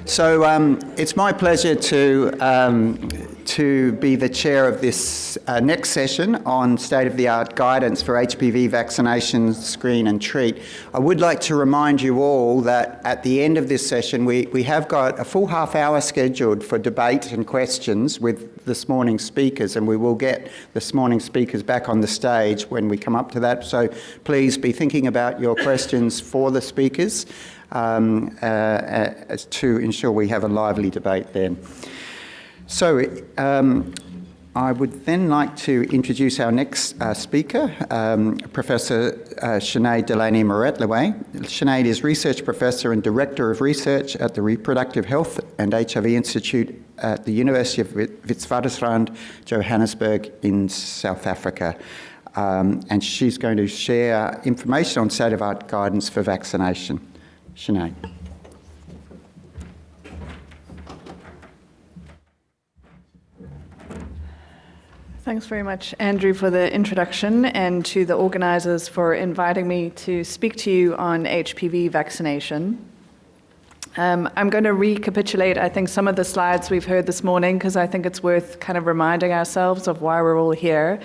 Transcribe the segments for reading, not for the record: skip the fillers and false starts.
So it's my pleasure to be the chair of this next session on state-of-the-art guidance for HPV vaccination, screen and treat. I would like to remind you all that at the end of this session we have got a full half hour scheduled for debate and questions with this morning's speakers, and we will get this morning's speakers back on the stage when we come up to that. So please be thinking about your questions for the speakers to ensure we have a lively debate then. So I would then like to introduce our next speaker, Professor Sinead Delaney-Moretlaway. Sinead is Research Professor and Director of Research at the Reproductive Health and HIV Institute at the University of Witwatersrand, Johannesburg in South Africa. And she's going to share information on state-of-the-art guidance for vaccination. Sinead. Thanks very much, Andrew, for the introduction, and to the organisers for inviting me to speak to you on HPV vaccination. I'm going to recapitulate, I think, some of the slides we've heard this morning, because I think it's worth kind of reminding ourselves of why we're all here.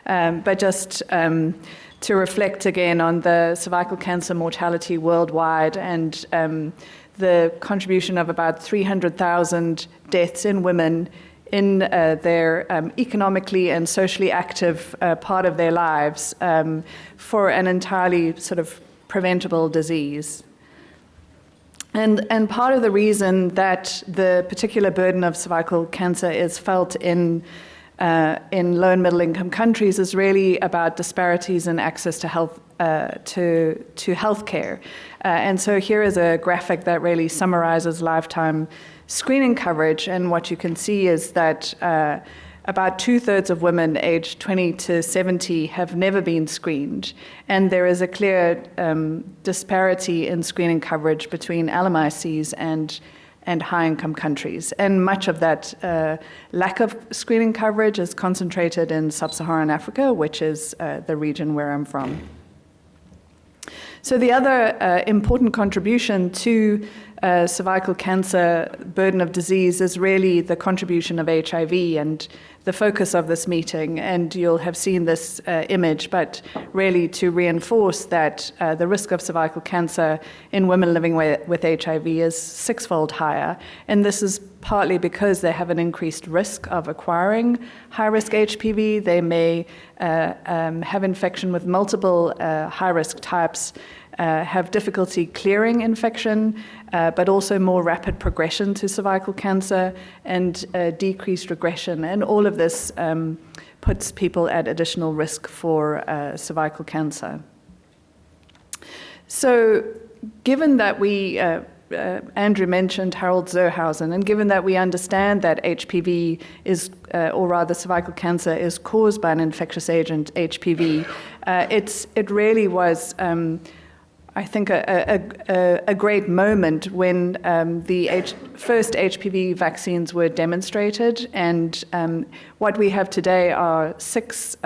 But just to reflect again on the cervical cancer mortality worldwide and the contribution of about 300,000 deaths in women in their economically and socially active part of their lives for an entirely sort of preventable disease. And part of the reason that the particular burden of cervical cancer is felt in low and middle income countries is really about disparities in access to health to healthcare. And so here is a graphic that really summarizes lifetime screening coverage, and what you can see is that about 2/3 of women aged 20 to 70 have never been screened, and there is a clear disparity in screening coverage between LMICs and high-income countries. And much of that lack of screening coverage is concentrated in sub-Saharan Africa, which is the region where I'm from. So the other important contribution to cervical cancer burden of disease is really the contribution of HIV, and the focus of this meeting, and you'll have seen this image, but really to reinforce that the risk of cervical cancer in women living with HIV is 6-fold higher, and this is partly because they have an increased risk of acquiring high-risk HPV. They may have infection with multiple high-risk types, have difficulty clearing infection, but also more rapid progression to cervical cancer and decreased regression. And all of this puts people at additional risk for cervical cancer. So given that we, Andrew mentioned Harold Zerhausen, and given that we understand that HPV is, or rather cervical cancer is caused by an infectious agent, HPV, it really was I think a great moment when the first HPV vaccines were demonstrated, and what we have today are 6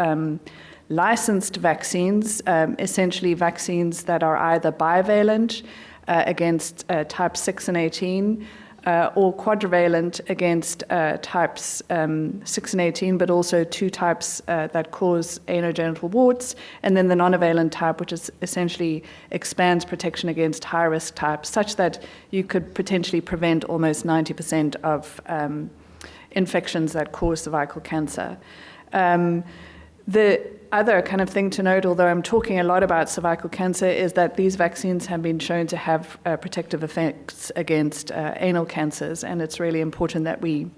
licensed vaccines, essentially vaccines that are either bivalent against types 6 and 18, or quadrivalent against types 6 and 18, but also 2 types that cause anogenital warts, and then the nonavalent type, which is essentially expands protection against high-risk types, such that you could potentially prevent almost 90% of infections that cause cervical cancer. The other kind of thing to note, although I'm talking a lot about cervical cancer, is that these vaccines have been shown to have protective effects against anal cancers, and it's really important that we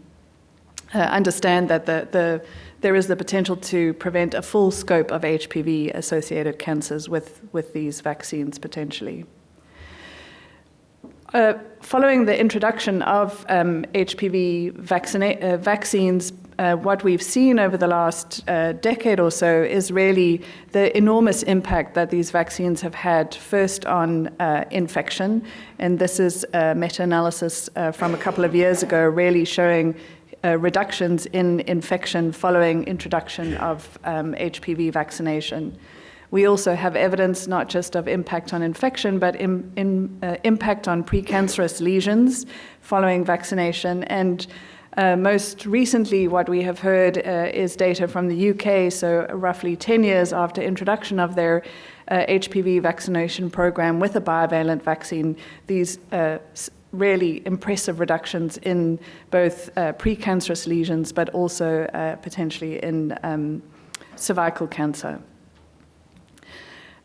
understand that there is the potential to prevent a full scope of HPV-associated cancers with these vaccines potentially. Following the introduction of HPV vaccines, what we've seen over the last decade or so is really the enormous impact that these vaccines have had, first on infection, and this is a meta-analysis from a couple of years ago really showing reductions in infection following introduction of HPV vaccination. We also have evidence not just of impact on infection, but impact on precancerous lesions following vaccination. And most recently, what we have heard is data from the UK, so roughly 10 years after introduction of their HPV vaccination program with a bivalent vaccine, these really impressive reductions in both precancerous lesions, but also potentially in cervical cancer.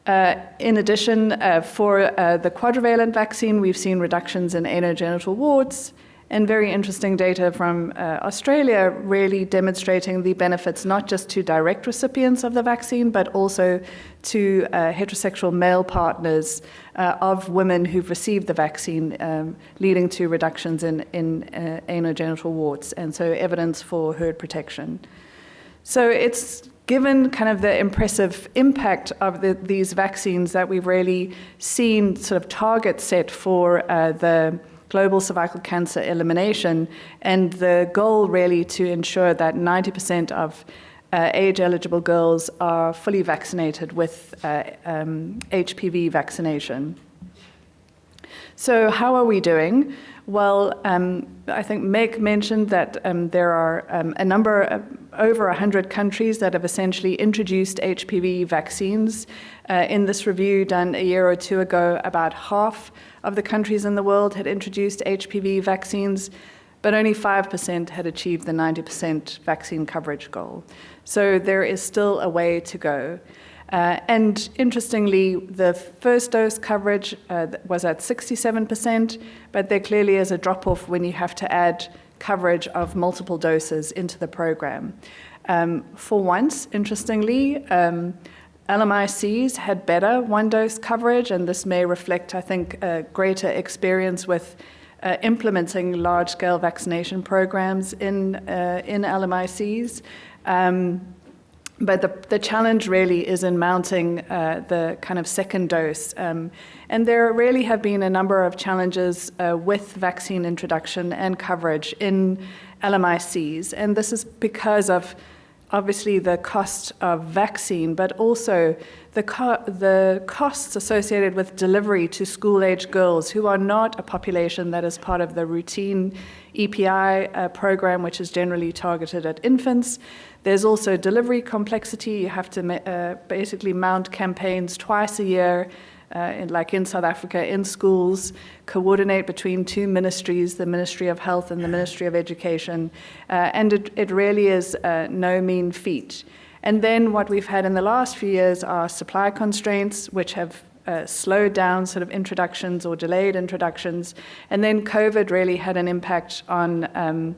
In addition, for the quadrivalent vaccine, we've seen reductions in anogenital warts, and very interesting data from Australia really demonstrating the benefits not just to direct recipients of the vaccine, but also to heterosexual male partners of women who've received the vaccine, leading to reductions in anogenital warts, and so evidence for herd protection. So it's given kind of the impressive impact of these vaccines that we've really seen sort of targets set for the global cervical cancer elimination, and the goal really to ensure that 90% of age-eligible girls are fully vaccinated with HPV vaccination. So how are we doing? Well, I think Meg mentioned that there are a number, over 100 countries that have essentially introduced HPV vaccines. In this review done a year or two ago, about half of the countries in the world had introduced HPV vaccines, but only 5% had achieved the 90% vaccine coverage goal. So there is still a way to go. And interestingly, the first dose coverage was at 67%, but there clearly is a drop-off when you have to add coverage of multiple doses into the program. For once, interestingly, LMICs had better one-dose coverage, and this may reflect, I think, a greater experience with implementing large-scale vaccination programs in LMICs. But the challenge really is in mounting the kind of second dose. And there really have been a number of challenges with vaccine introduction and coverage in LMICs. And this is because of obviously the cost of vaccine, but also the costs associated with delivery to school-age girls who are not a population that is part of the routine EPI program, which is generally targeted at infants. There's also delivery complexity. You have to basically mount campaigns twice a year, like in South Africa, in schools, coordinate between two ministries, the Ministry of Health and the Ministry of Education, and it really is no mean feat. And then what we've had in the last few years are supply constraints, which have slowed down sort of introductions or delayed introductions, and then COVID really had an impact on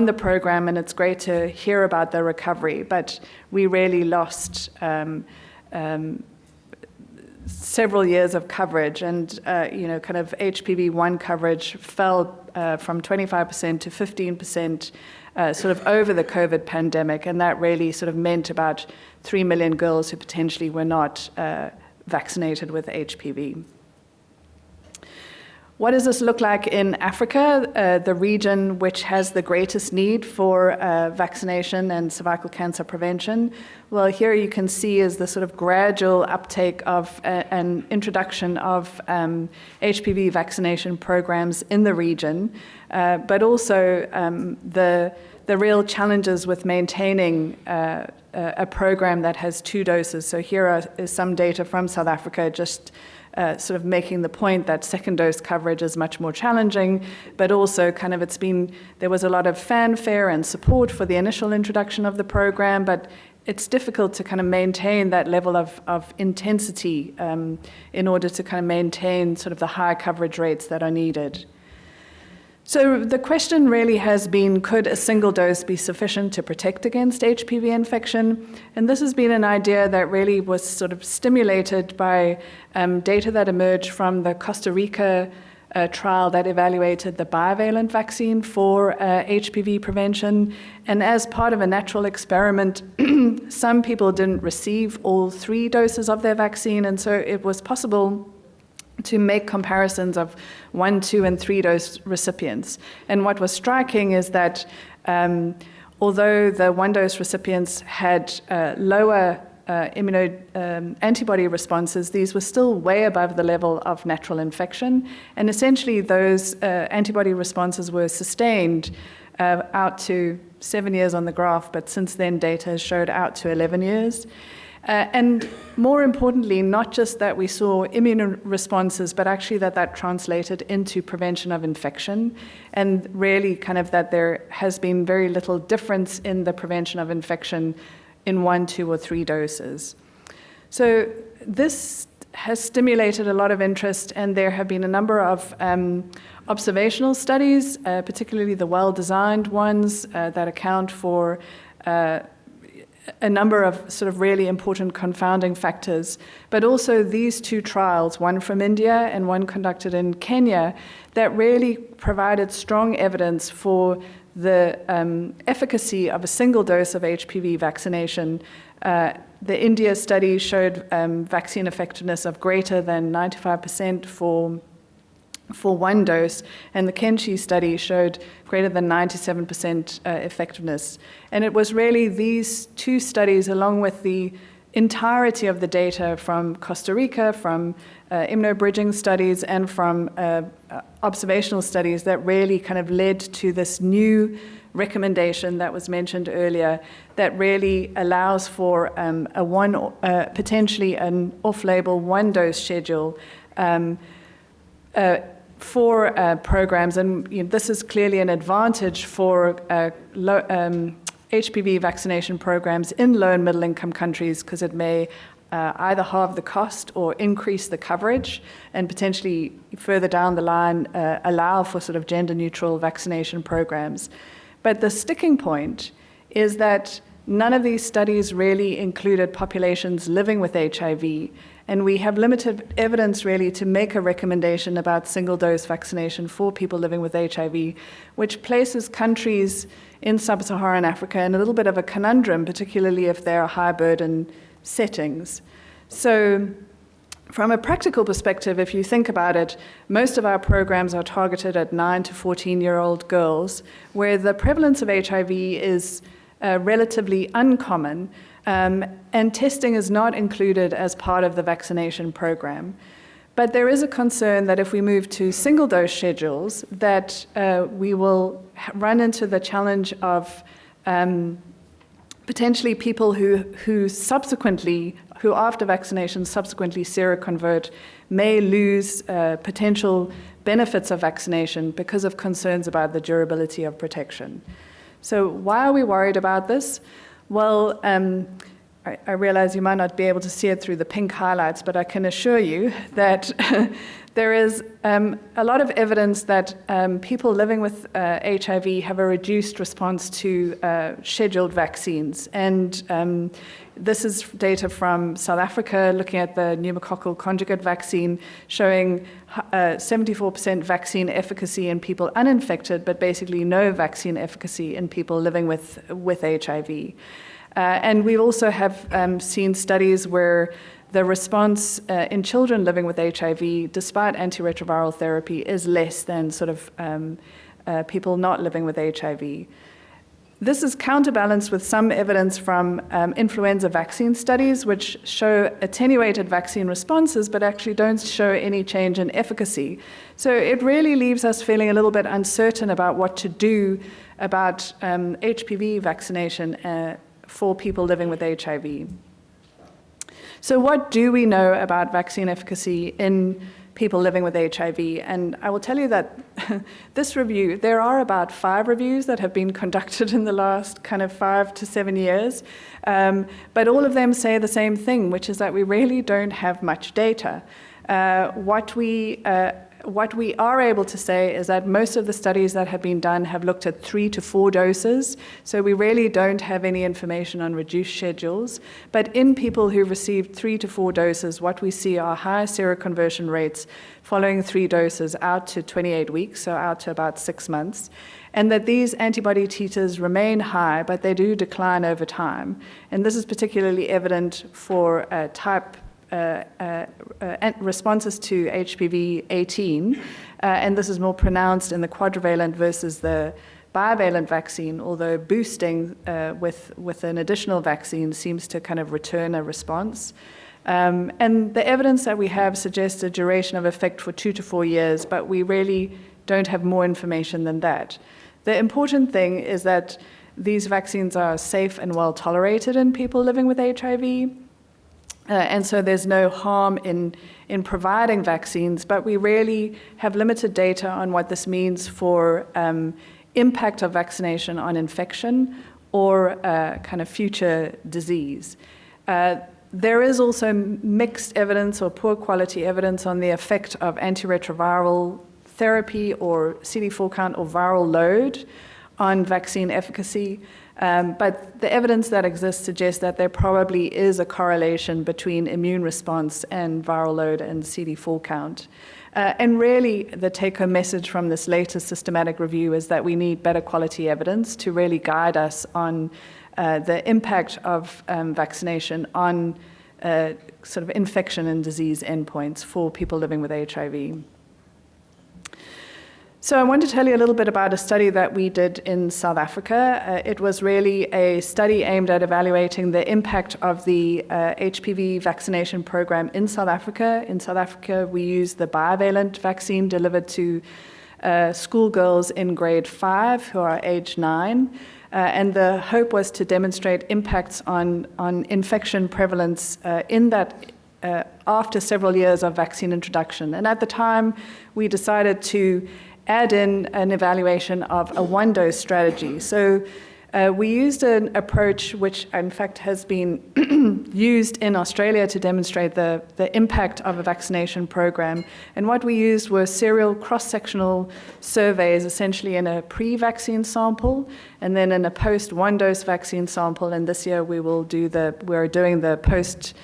the program, and it's great to hear about the recovery, but we really lost several years of coverage, and kind of HPV-1 coverage fell from 25% to 15% sort of over the COVID pandemic, and that really sort of meant about 3 million girls who potentially were not vaccinated with HPV. What does this look like in Africa, the region which has the greatest need for vaccination and cervical cancer prevention? Well, here you can see is the sort of gradual uptake of an introduction of HPV vaccination programs in the region, but also the real challenges with maintaining a program that has two doses. So here is some data from South Africa, just sort of making the point that second dose coverage is much more challenging, but also kind of there was a lot of fanfare and support for the initial introduction of the program, but it's difficult to kind of maintain that level of intensity in order to kind of maintain sort of the high coverage rates that are needed. So the question really has been, could a single dose be sufficient to protect against HPV infection? And this has been an idea that really was sort of stimulated by data that emerged from the Costa Rica trial that evaluated the bivalent vaccine for HPV prevention. And as part of a natural experiment, some people didn't receive all 3 doses of their vaccine, and so it was possible to make comparisons of 1, 2, and 3 dose recipients. And what was striking is that although the 1 dose recipients had lower antibody responses, these were still way above the level of natural infection. And essentially, those antibody responses were sustained out to 7 years on the graph, but since then, data has showed out to 11 years. And more importantly, not just that we saw immune responses, but actually that translated into prevention of infection, and really kind of that there has been very little difference in the prevention of infection in 1, 2, or 3 doses. So this has stimulated a lot of interest, and there have been a number of observational studies, particularly the well-designed ones that account for a number of sort of really important confounding factors, but also these 2 trials, one from India and one conducted in Kenya, that really provided strong evidence for the efficacy of a single dose of HPV vaccination. The India study showed vaccine effectiveness of greater than 95% for 1 dose, and the Kenchi study showed greater than 97% effectiveness. And it was really these 2 studies, along with the entirety of the data from Costa Rica, from immunobridging studies, and from observational studies, that really kind of led to this new recommendation that was mentioned earlier, that really allows for potentially an off-label 1-dose schedule for programs, and this is clearly an advantage for HPV vaccination programs in low and middle income countries, because it may either halve the cost or increase the coverage, and potentially further down the line allow for sort of gender neutral vaccination programs. But the sticking point is that none of these studies really included populations living with HIV, and we have limited evidence really to make a recommendation about single-dose vaccination for people living with HIV, which places countries in sub-Saharan Africa in a little bit of a conundrum, particularly if they're high-burden settings. So from a practical perspective, if you think about it, most of our programs are targeted at 9 to 14-year-old girls, where the prevalence of HIV is relatively uncommon, and testing is not included as part of the vaccination program. But there is a concern that if we move to single-dose schedules, that we will run into the challenge of potentially people who after vaccination subsequently seroconvert may lose potential benefits of vaccination because of concerns about the durability of protection. So why are we worried about this? Well, I realize you might not be able to see it through the pink highlights, but I can assure you that there is a lot of evidence that people living with HIV have a reduced response to scheduled vaccines. And this is data from South Africa looking at the pneumococcal conjugate vaccine, showing 74% vaccine efficacy in people uninfected, but basically no vaccine efficacy in people living with HIV. And we also have seen studies where the response in children living with HIV, despite antiretroviral therapy, is less than sort of people not living with HIV. This is counterbalanced with some evidence from influenza vaccine studies, which show attenuated vaccine responses, but actually don't show any change in efficacy. So it really leaves us feeling a little bit uncertain about what to do about HPV vaccination for people living with HIV. So what do we know about vaccine efficacy in people living with HIV? And I will tell you that this review, there are about 5 reviews that have been conducted in the last kind of 5 to 7 years, but all of them say the same thing, which is that we really don't have much data. What we are able to say is that most of the studies that have been done have looked at 3 to 4 doses, so we really don't have any information on reduced schedules. But in people who received 3 to 4 doses, what we see are high seroconversion rates following 3 doses out to 28 weeks, so out to about 6 months, and that these antibody titers remain high, but they do decline over time. And this is particularly evident for responses to HPV-18, and this is more pronounced in the quadrivalent versus the bivalent vaccine, although boosting with an additional vaccine seems to kind of return a response. And the evidence that we have suggests a duration of effect for 2 to 4 years, but we really don't have more information than that. The important thing is that these vaccines are safe and well tolerated in people living with HIV. And so there's no harm in providing vaccines, but we really have limited data on what this means for impact of vaccination on infection or kind of future disease. There is also mixed evidence or poor quality evidence on the effect of antiretroviral therapy or CD4 count or viral load on vaccine efficacy. But the evidence that exists suggests that there probably is a correlation between immune response and viral load and CD4 count. And really, the take-home message from this latest systematic review is that we need better quality evidence to really guide us on the impact of vaccination on sort of infection and disease endpoints for people living with HIV. So I want to tell you a little bit about a study that we did in South Africa. It was really a study aimed at evaluating the impact of the HPV vaccination program in South Africa. In South Africa, we used the bivalent vaccine delivered to schoolgirls in grade 5 who are age 9. And the hope was to demonstrate impacts on infection prevalence in that after several years of vaccine introduction. And at the time, we decided to add in an evaluation of a one-dose strategy. So we used an approach which, in fact, has been used in Australia to demonstrate the impact of a vaccination program. And what we used were serial cross-sectional surveys, essentially in a pre-vaccine sample and then in a post-one-dose vaccine sample. And this year we're doing the post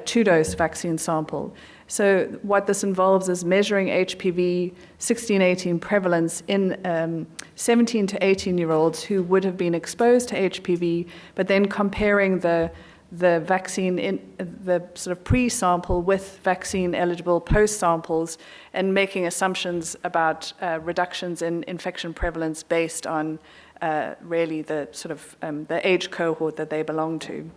two-dose vaccine sample. So what this involves is measuring HPV 16-18 prevalence in 17 to 18-year-olds who would have been exposed to HPV, but then comparing the vaccine in the sort of pre-sample with vaccine-eligible post-samples and making assumptions about reductions in infection prevalence based on really the sort of the age cohort that they belong to.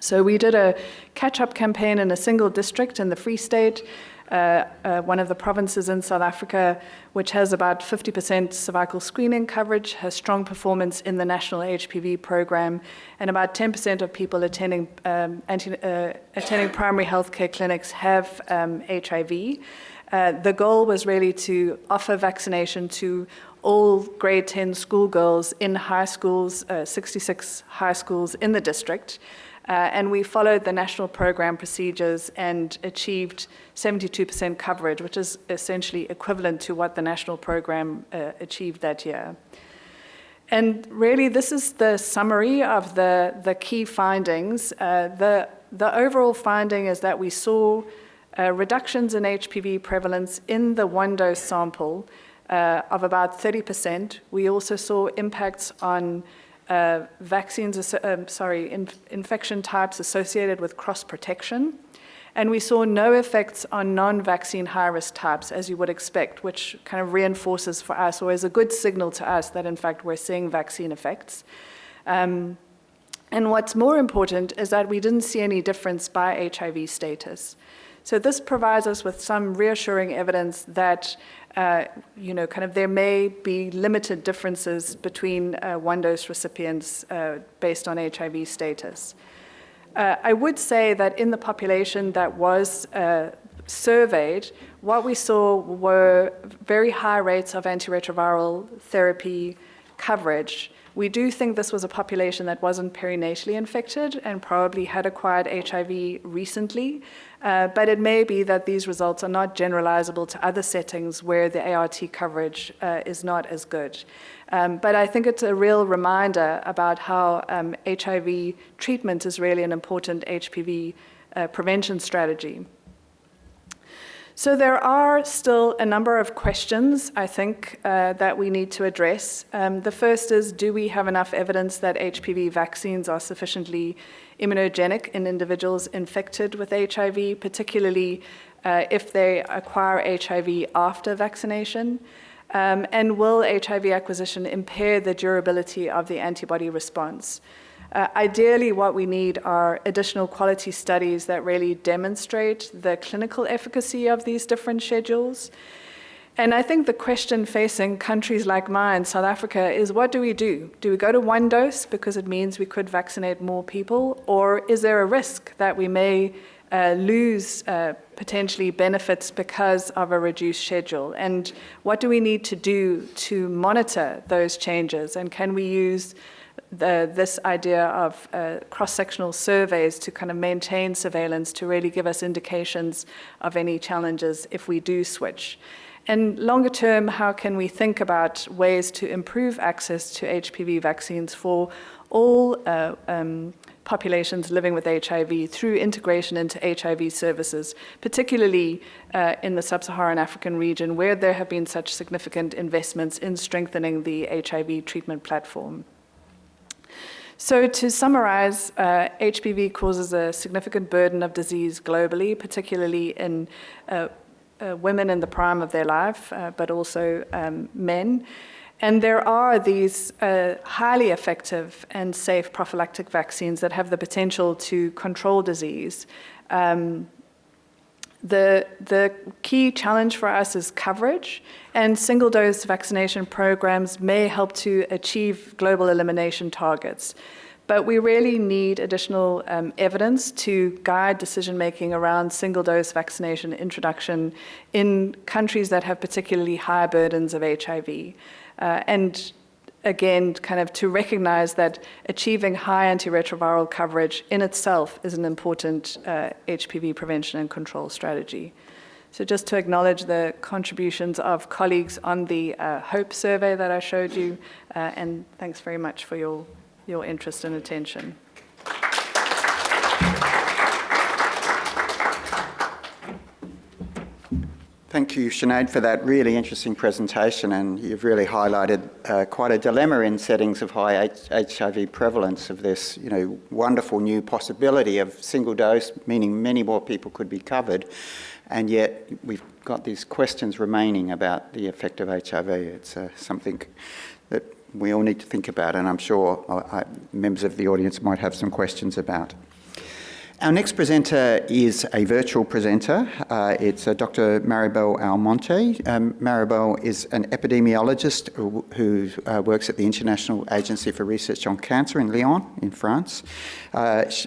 So we did a catch-up campaign in a single district in the Free State, one of the provinces in South Africa, which has about 50% cervical screening coverage, has strong performance in the national HPV program, and about 10% of people attending primary healthcare clinics have HIV. The goal was really to offer vaccination to all grade 10 schoolgirls in high schools, 66 high schools in the district. And we followed the national program procedures and achieved 72% coverage, which is essentially equivalent to what the national program achieved that year. And really, this is the summary of the key findings. The overall finding is that we saw reductions in HPV prevalence in the one-dose sample of about 30%. We also saw impacts on infection types associated with cross-protection. And we saw no effects on non-vaccine high-risk types, as you would expect, which kind of reinforces for us, or is a good signal to us that, in fact, we're seeing vaccine effects. And what's more important is that we didn't see any difference by HIV status. So this provides us with some reassuring evidence that there may be limited differences between one-dose recipients based on HIV status. I would say that in the population that was surveyed, what we saw were very high rates of antiretroviral therapy coverage. We do think this was a population that wasn't perinatally infected and probably had acquired HIV recently, but it may be that these results are not generalizable to other settings where the ART coverage is not as good. But I think it's a real reminder about how HIV treatment is really an important HPV prevention strategy. So there are still a number of questions, I think, that we need to address. The first is, do we have enough evidence that HPV vaccines are sufficiently immunogenic in individuals infected with HIV, particularly if they acquire HIV after vaccination? And will HIV acquisition impair the durability of the antibody response? Ideally, what we need are additional quality studies that really demonstrate the clinical efficacy of these different schedules. And I think the question facing countries like mine, South Africa, is what do we do? Do we go to one dose because it means we could vaccinate more people? Or is there a risk that we may lose potentially benefits because of a reduced schedule? And what do we need to do to monitor those changes? And can we use this idea of cross-sectional surveys to kind of maintain surveillance to really give us indications of any challenges if we do switch? And longer term, how can we think about ways to improve access to HPV vaccines for all populations living with HIV through integration into HIV services, particularly in the sub-Saharan African region, where there have been such significant investments in strengthening the HIV treatment platform? So to summarize, HPV causes a significant burden of disease globally, particularly in women in the prime of their life, but also men. And there are these highly effective and safe prophylactic vaccines that have the potential to control disease. The key challenge for us is coverage, and single-dose vaccination programs may help to achieve global elimination targets. But we really need additional evidence to guide decision-making around single-dose vaccination introduction in countries that have particularly high burdens of HIV. And again, kind of to recognize that achieving high antiretroviral coverage in itself is an important HPV prevention and control strategy. So just to acknowledge the contributions of colleagues on the HOPE survey that I showed you, and thanks very much for your interest and attention. Thank you, Sinead, for that really interesting presentation, and you've really highlighted quite a dilemma in settings of high HIV prevalence of this, wonderful new possibility of single dose, meaning many more people could be covered, and yet we've got these questions remaining about the effect of HIV. It's something that we all need to think about, and I'm sure members of the audience might have some questions about. Our next presenter is a virtual presenter. It's Dr. Maribel Almonte. Maribel is an epidemiologist who works at the International Agency for Research on Cancer in Lyon, in France,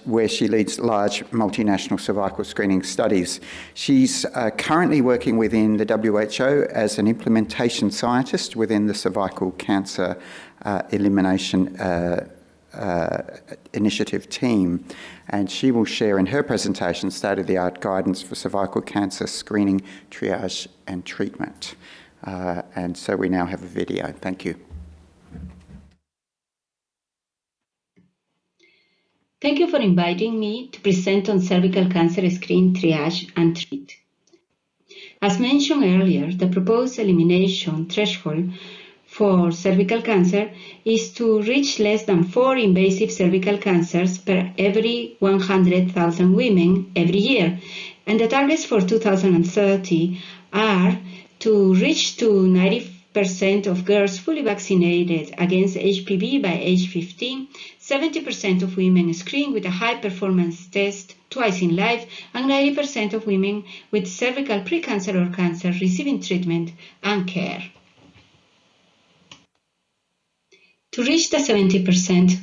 where she leads large multinational cervical screening studies. She's currently working within the WHO as an implementation scientist within the cervical cancer elimination initiative team, and she will share in her presentation state-of-the-art guidance for cervical cancer screening, triage and treatment. And so we now have a video. Thank you. Thank you for inviting me to present on cervical cancer screen, triage and treat. As mentioned earlier, the proposed elimination threshold for cervical cancer is to reach less than 4 invasive cervical cancers per every 100,000 women every year. And the targets for 2030 are to reach to 90% of girls fully vaccinated against HPV by age 15, 70% of women screened with a high-performance test twice in life, and 90% of women with cervical precancer or cancer receiving treatment and care. To reach the 70%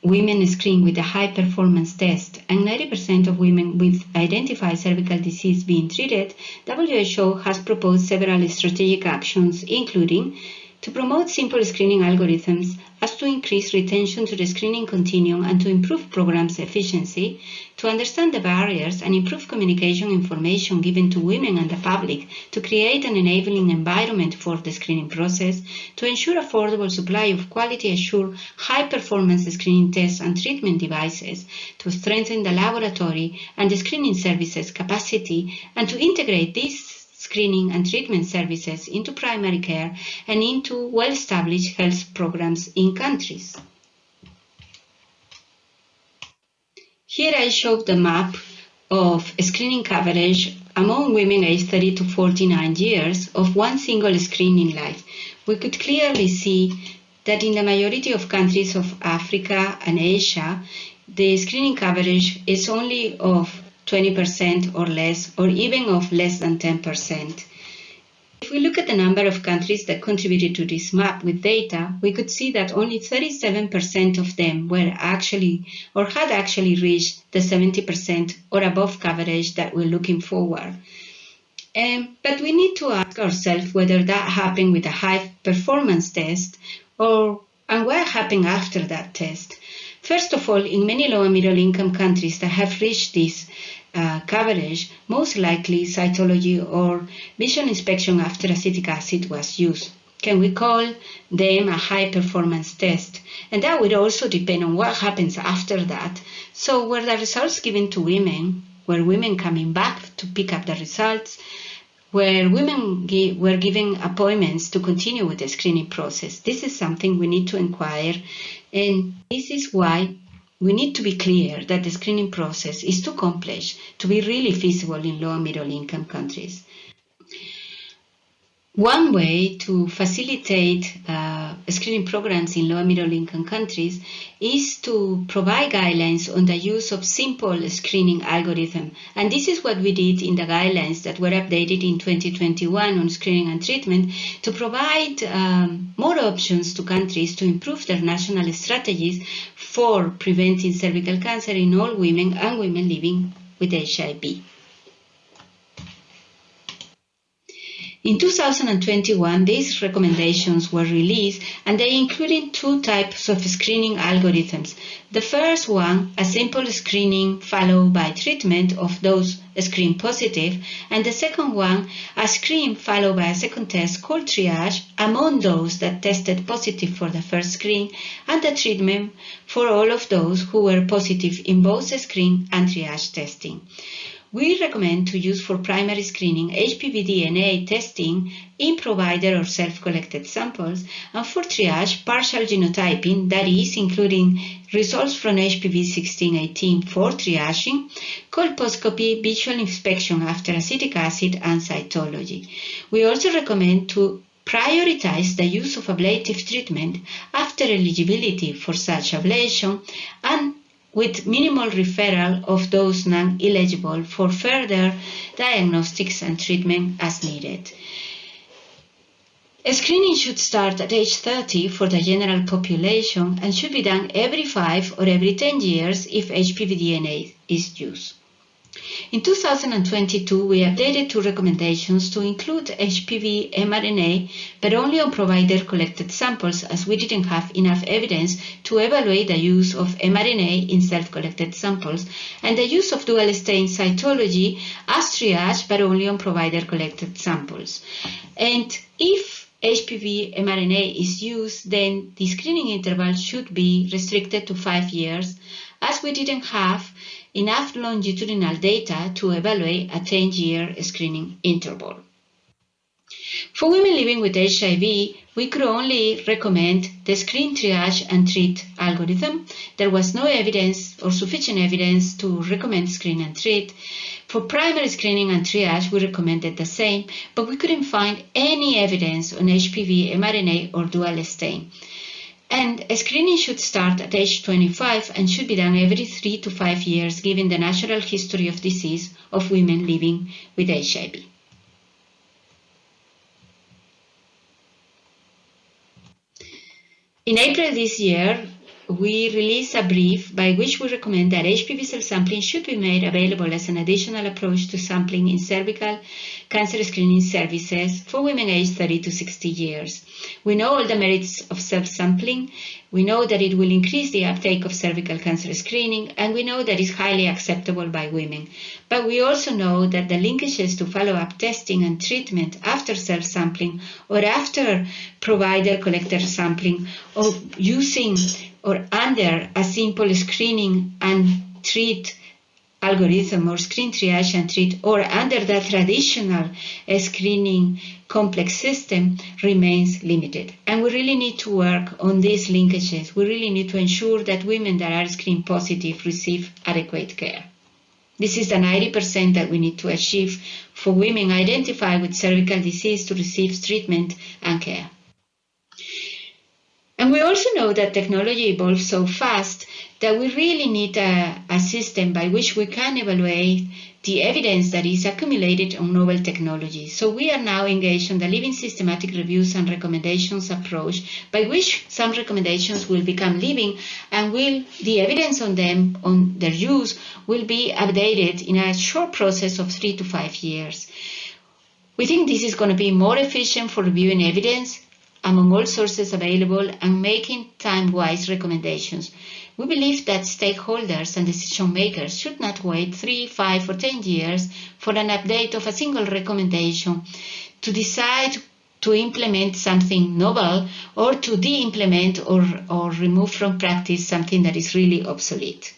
women screened with a high-performance test and 90% of women with identified cervical disease being treated, WHO has proposed several strategic actions, including to promote simple screening algorithms as to increase retention to the screening continuum and to improve programs' efficiency, to understand the barriers and improve communication information given to women and the public, to create an enabling environment for the screening process, to ensure affordable supply of quality-assured, high-performance screening tests and treatment devices, to strengthen the laboratory and the screening services capacity, and to integrate these screening and treatment services into primary care and into well-established health programs in countries. Here I show the map of screening coverage among women aged 30 to 49 years of one single screening life, we could clearly see that in the majority of countries of Africa and Asia, the screening coverage is only of 20% or less, or even of less than 10%. If we look at the number of countries that contributed to this map with data, we could see that only 37% of them were actually or had actually reached the 70% or above coverage that we're looking for. But we need to ask ourselves whether that happened with a high performance test and what happened after that test. First of all, in many low and middle income countries that have reached this coverage, most likely cytology or visual inspection after acetic acid was used. Can we call them a high performance test? And that would also depend on what happens after that. So were the results given to women? Were women coming back to pick up the results? Where women were given appointments to continue with the screening process? This is something we need to inquire, and this is why we need to be clear that the screening process is too complex to be really feasible in low and middle income countries. One way to facilitate screening programs in low and middle income countries is to provide guidelines on the use of simple screening algorithm. And this is what we did in the guidelines that were updated in 2021 on screening and treatment to provide more options to countries to improve their national strategies for preventing cervical cancer in all women and women living with HIV. In 2021, these recommendations were released, and they included two types of screening algorithms. The first one, a simple screening followed by treatment of those screen positive, and the second one, a screen followed by a second test called triage among those that tested positive for the first screen, and the treatment for all of those who were positive in both screen and triage testing. We recommend to use for primary screening HPV DNA testing in provider or self-collected samples, and for triage partial genotyping, that is, including results from HPV 16/18 for triaging, colposcopy, visual inspection after acetic acid, and cytology. We also recommend to prioritize the use of ablative treatment after eligibility for such ablation, and with minimal referral of those non-eligible for further diagnostics and treatment as needed. Screening should start at age 30 for the general population and should be done every 5 or every 10 years if HPV DNA is used. In 2022, we updated two recommendations to include HPV mRNA, but only on provider-collected samples, as we didn't have enough evidence to evaluate the use of mRNA in self-collected samples, and the use of dual-stain cytology as triage, but only on provider-collected samples. And if HPV mRNA is used, then the screening interval should be restricted to 5 years, as we didn't have enough longitudinal data to evaluate a 10-year screening interval. For women living with HIV, we could only recommend the screen, triage, and treat algorithm. There was no evidence or sufficient evidence to recommend screen and treat. For primary screening and triage, we recommended the same, but we couldn't find any evidence on HPV mRNA or dual stain. And screening should start at age 25 and should be done every 3 to 5 years, given the natural history of disease of women living with HIV. In April this year, we released a brief by which we recommend that HPV cell sampling should be made available as an additional approach to sampling in cervical cancer screening services for women aged 30 to 60 years. We know all the merits of self-sampling. We know that it will increase the uptake of cervical cancer screening, and we know that it's highly acceptable by women. But we also know that the linkages to follow-up testing and treatment after self-sampling or after provider-collector sampling or using or under a simple screening and treat algorithm or screen triage and treat or under the traditional screening complex system remains limited. And we really need to work on these linkages. We really need to ensure that women that are screen positive receive adequate care. This is the 90% that we need to achieve for women identified with cervical disease to receive treatment and care. And we also know that technology evolves so fast that we really need a system by which we can evaluate the evidence that is accumulated on novel technology. So we are now engaged in the living systematic reviews and recommendations approach, by which some recommendations will become living and the evidence on them, on their use, will be updated in a short process of 3 to 5 years. We think this is going to be more efficient for reviewing evidence among all sources available and making time-wise recommendations. We believe that stakeholders and decision makers should not wait 3, 5, or 10 years for an update of a single recommendation to decide to implement something novel or to de-implement or remove from practice something that is really obsolete.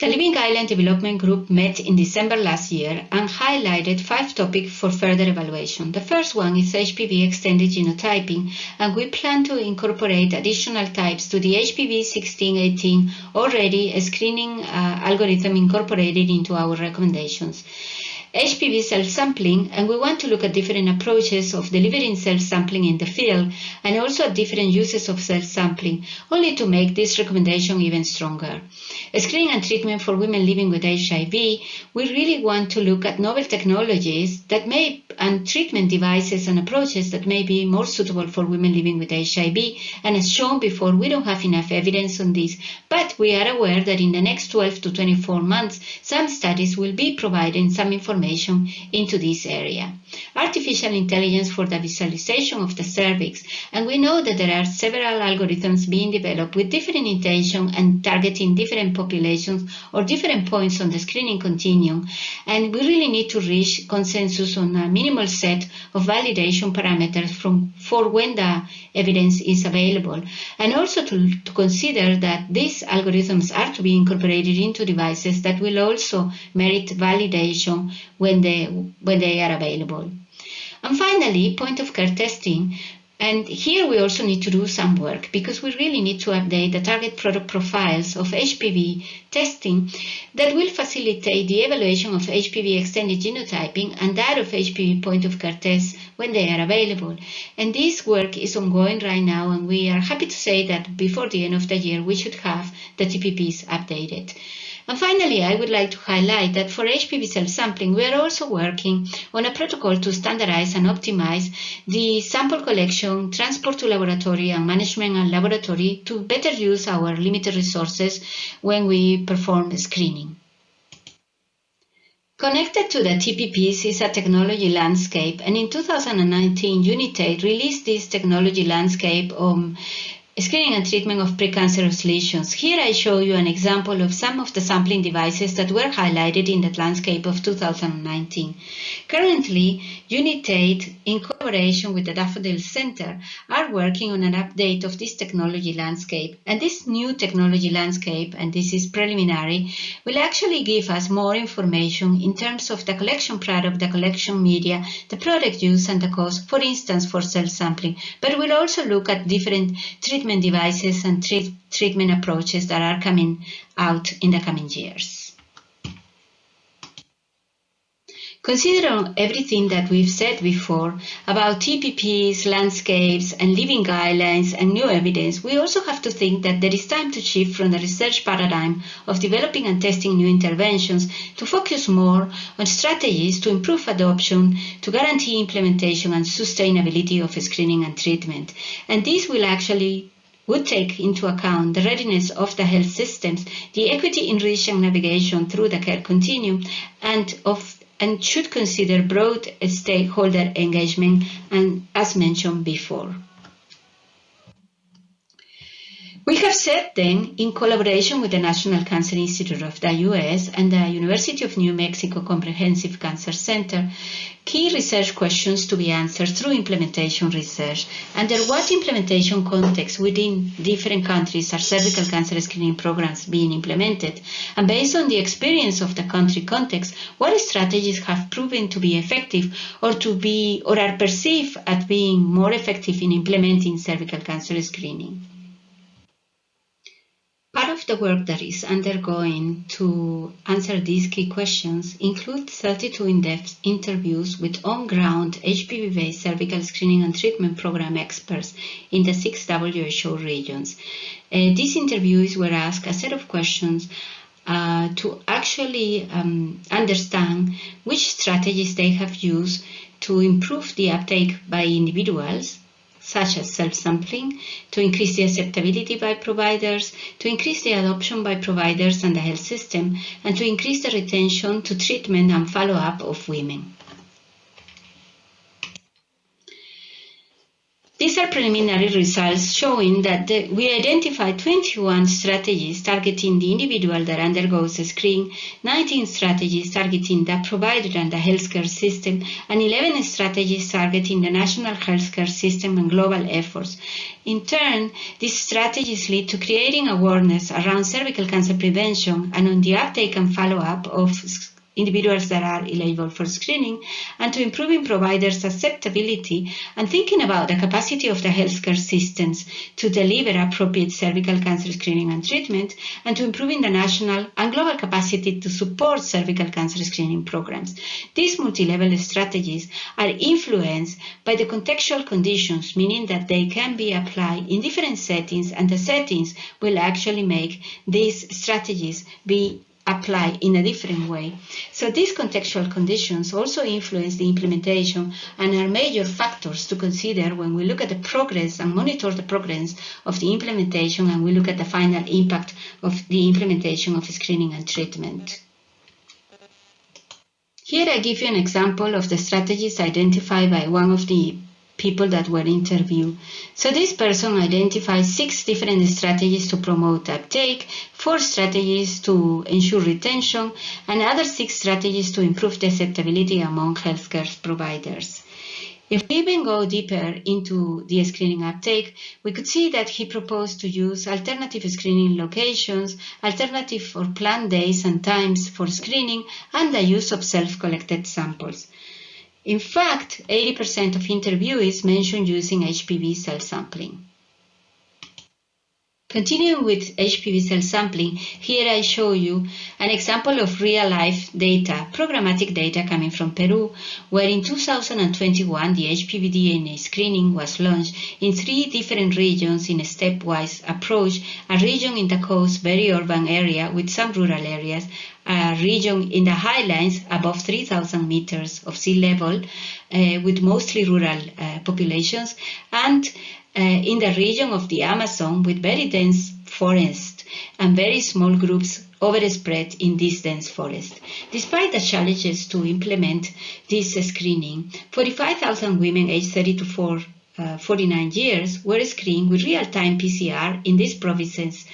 The Living Guideline Development Group met in December last year and highlighted 5 topics for further evaluation. The first one is HPV extended genotyping, and we plan to incorporate additional types to the HPV 16/18 already screening algorithm incorporated into our recommendations. HPV self-sampling, and we want to look at different approaches of delivering self-sampling in the field and also at different uses of self-sampling, only to make this recommendation even stronger. Screening and treatment for women living with HIV, we really want to look at novel technologies and treatment devices and approaches that may be more suitable for women living with HIV. And as shown before, we don't have enough evidence on this, but we are aware that in the next 12 to 24 months, some studies will be providing some information into this area. Artificial intelligence for the visualization of the cervix, and we know that there are several algorithms being developed with different intention and targeting different populations or different points on the screening continuum, and we really need to reach consensus on a minimal set of validation parameters for when the evidence is available, and also to consider that these algorithms are to be incorporated into devices that will also merit validation when they are available. And finally, point-of-care testing. And here we also need to do some work because we really need to update the target product profiles of HPV testing that will facilitate the evaluation of HPV extended genotyping and that of HPV point-of-care tests when they are available. And this work is ongoing right now, and we are happy to say that before the end of the year we should have the TPPs updated. And finally, I would like to highlight that for HPV self-sampling, we are also working on a protocol to standardize and optimize the sample collection, transport to laboratory, and management and laboratory to better use our limited resources when we perform screening. Connected to the TPPs is a technology landscape, and in 2019, UNITAID released this technology landscape on screening and treatment of precancerous lesions. Here I show you an example of some of the sampling devices that were highlighted in that landscape of 2019. Currently, UNITAID, in collaboration with the Daffodil Center, are working on an update of this technology landscape. And this new technology landscape, and this is preliminary, will actually give us more information in terms of the collection product, the collection media, the product use, and the cost, for instance, for self-sampling. But we'll also look at different treatment devices and treatment approaches that are coming out in the coming years. Considering everything that we've said before about TPPs, landscapes, and living guidelines and new evidence, we also have to think that there is time to shift from the research paradigm of developing and testing new interventions to focus more on strategies to improve adoption, to guarantee implementation and sustainability of screening and treatment. And this would take into account the readiness of the health systems, the equity in reach and navigation through the care continuum, and should consider broad stakeholder engagement, and as mentioned before. We have set then, in collaboration with the National Cancer Institute of the US and the University of New Mexico Comprehensive Cancer Center, key research questions to be answered through implementation research. Under what implementation context within different countries are cervical cancer screening programs being implemented? And based on the experience of the country context, what strategies have proven to be effective or are perceived as being more effective in implementing cervical cancer screening? Part of the work that is undergoing to answer these key questions includes 32 in-depth interviews with on-ground HPV-based cervical screening and treatment program experts in the 6 WHO regions. These interviews were asked a set of questions to actually understand which strategies they have used to improve the uptake by individuals, such as self-sampling, to increase the acceptability by providers, to increase the adoption by providers and the health system, and to increase the retention to treatment and follow-up of women. These are preliminary results showing that we identified 21 strategies targeting the individual that undergoes a screen, 19 strategies targeting the provider and the healthcare system, and 11 strategies targeting the national healthcare system and global efforts. In turn, these strategies lead to creating awareness around cervical cancer prevention and on the uptake and follow-up of individuals that are eligible for screening, and to improving providers' acceptability and thinking about the capacity of the healthcare systems to deliver appropriate cervical cancer screening and treatment, and to improving the national and global capacity to support cervical cancer screening programs. These multi-level strategies are influenced by the contextual conditions, meaning that they can be applied in different settings, and the settings will actually make these strategies be apply in a different way. So these contextual conditions also influence the implementation and are major factors to consider when we look at the progress and monitor the progress of the implementation, and we look at the final impact of the implementation of screening and treatment. Here I give you an example of the strategies identified by one of the people that were interviewed. So this person identified 6 different strategies to promote uptake, 4 strategies to ensure retention, and other 6 strategies to improve the acceptability among healthcare providers. If we even go deeper into the screening uptake, we could see that he proposed to use alternative screening locations, alternative or planned days and times for screening, and the use of self-collected samples. In fact, 80% of interviewees mentioned using HPV cell sampling. Continuing with HPV cell sampling, here I show you an example of real-life data, programmatic data coming from Peru, where in 2021 the HPV DNA screening was launched in 3 different regions in a stepwise approach, a region in the coast, very urban area with some rural areas, a region in the highlands above 3,000 meters of sea level with mostly rural populations, and in the region of the Amazon with very dense forest and very small groups overspread in this dense forest. Despite the challenges to implement this screening, 45,000 women aged 30 to 49 years were screened with real-time PCR in these provinces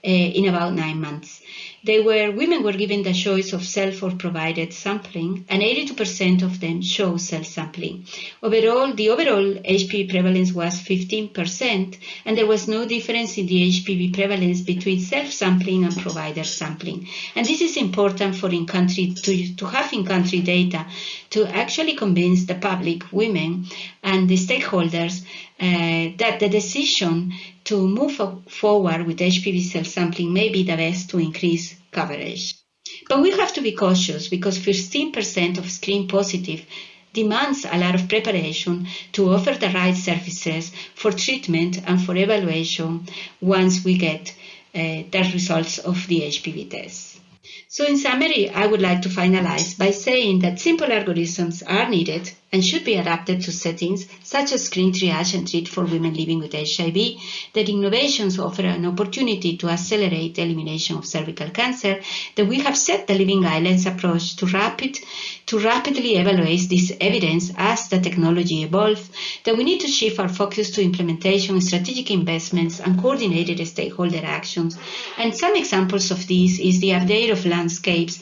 in about 9 months. Women were given the choice of self or provided sampling, and 82% of them chose self-sampling. The overall HPV prevalence was 15%, and there was no difference in the HPV prevalence between self-sampling and provider sampling. And this is important for to have in-country data to actually convince the public, women, and the stakeholders that the decision to move forward with HPV cell sampling may be the best to increase coverage. But we have to be cautious because 15% of screen positive demands a lot of preparation to offer the right services for treatment and for evaluation once we get the results of the HPV test. So in summary, I would like to finalize by saying that simple algorithms are needed and should be adapted to settings such as screen triage and treat for women living with HIV, that innovations offer an opportunity to accelerate the elimination of cervical cancer, that we have set the living guidelines approach to rapidly evaluate this evidence as the technology evolves, that we need to shift our focus to implementation, strategic investments, and coordinated stakeholder actions. And some examples of these is the update of landscapes,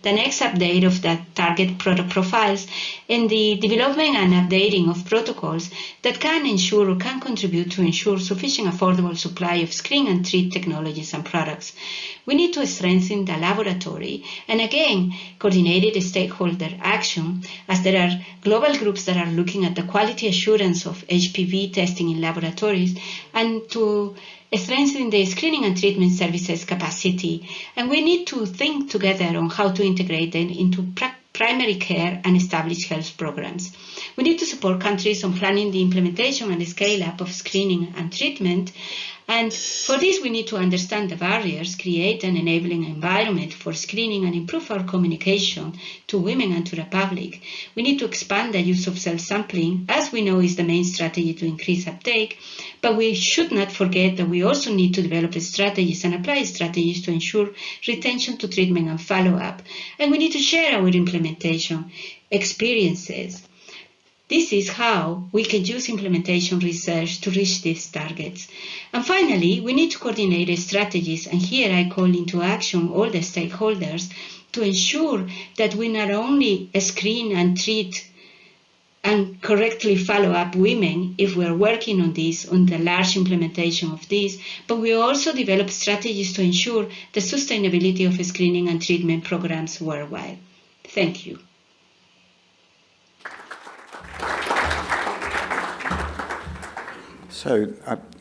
the next update of the target product profiles, and the development and updating of protocols that can ensure or can contribute to ensure sufficient affordable supply of screen and treat technologies and products. We need to strengthen the laboratory and again, coordinated stakeholder action, as there are global groups that are looking at the quality assurance of HPV testing in laboratories, and to strengthen the screening and treatment services capacity. And we need to think together on how to integrate them into primary care and establish health programs. We need to support countries on planning the implementation and scale-up of screening and treatment. And for this, we need to understand the barriers, create an enabling environment for screening, and improve our communication to women and to the public. We need to expand the use of self-sampling, as we know is the main strategy to increase uptake. But we should not forget that we also need to develop strategies and apply strategies to ensure retention to treatment and follow-up. And we need to share our implementation experiences. This is how we can use implementation research to reach these targets. And finally, we need to coordinate strategies, and here I call into action all the stakeholders to ensure that we not only screen and treat and correctly follow up women if we're working on this, on the large implementation of this, but we also develop strategies to ensure the sustainability of screening and treatment programs worldwide. Thank you. So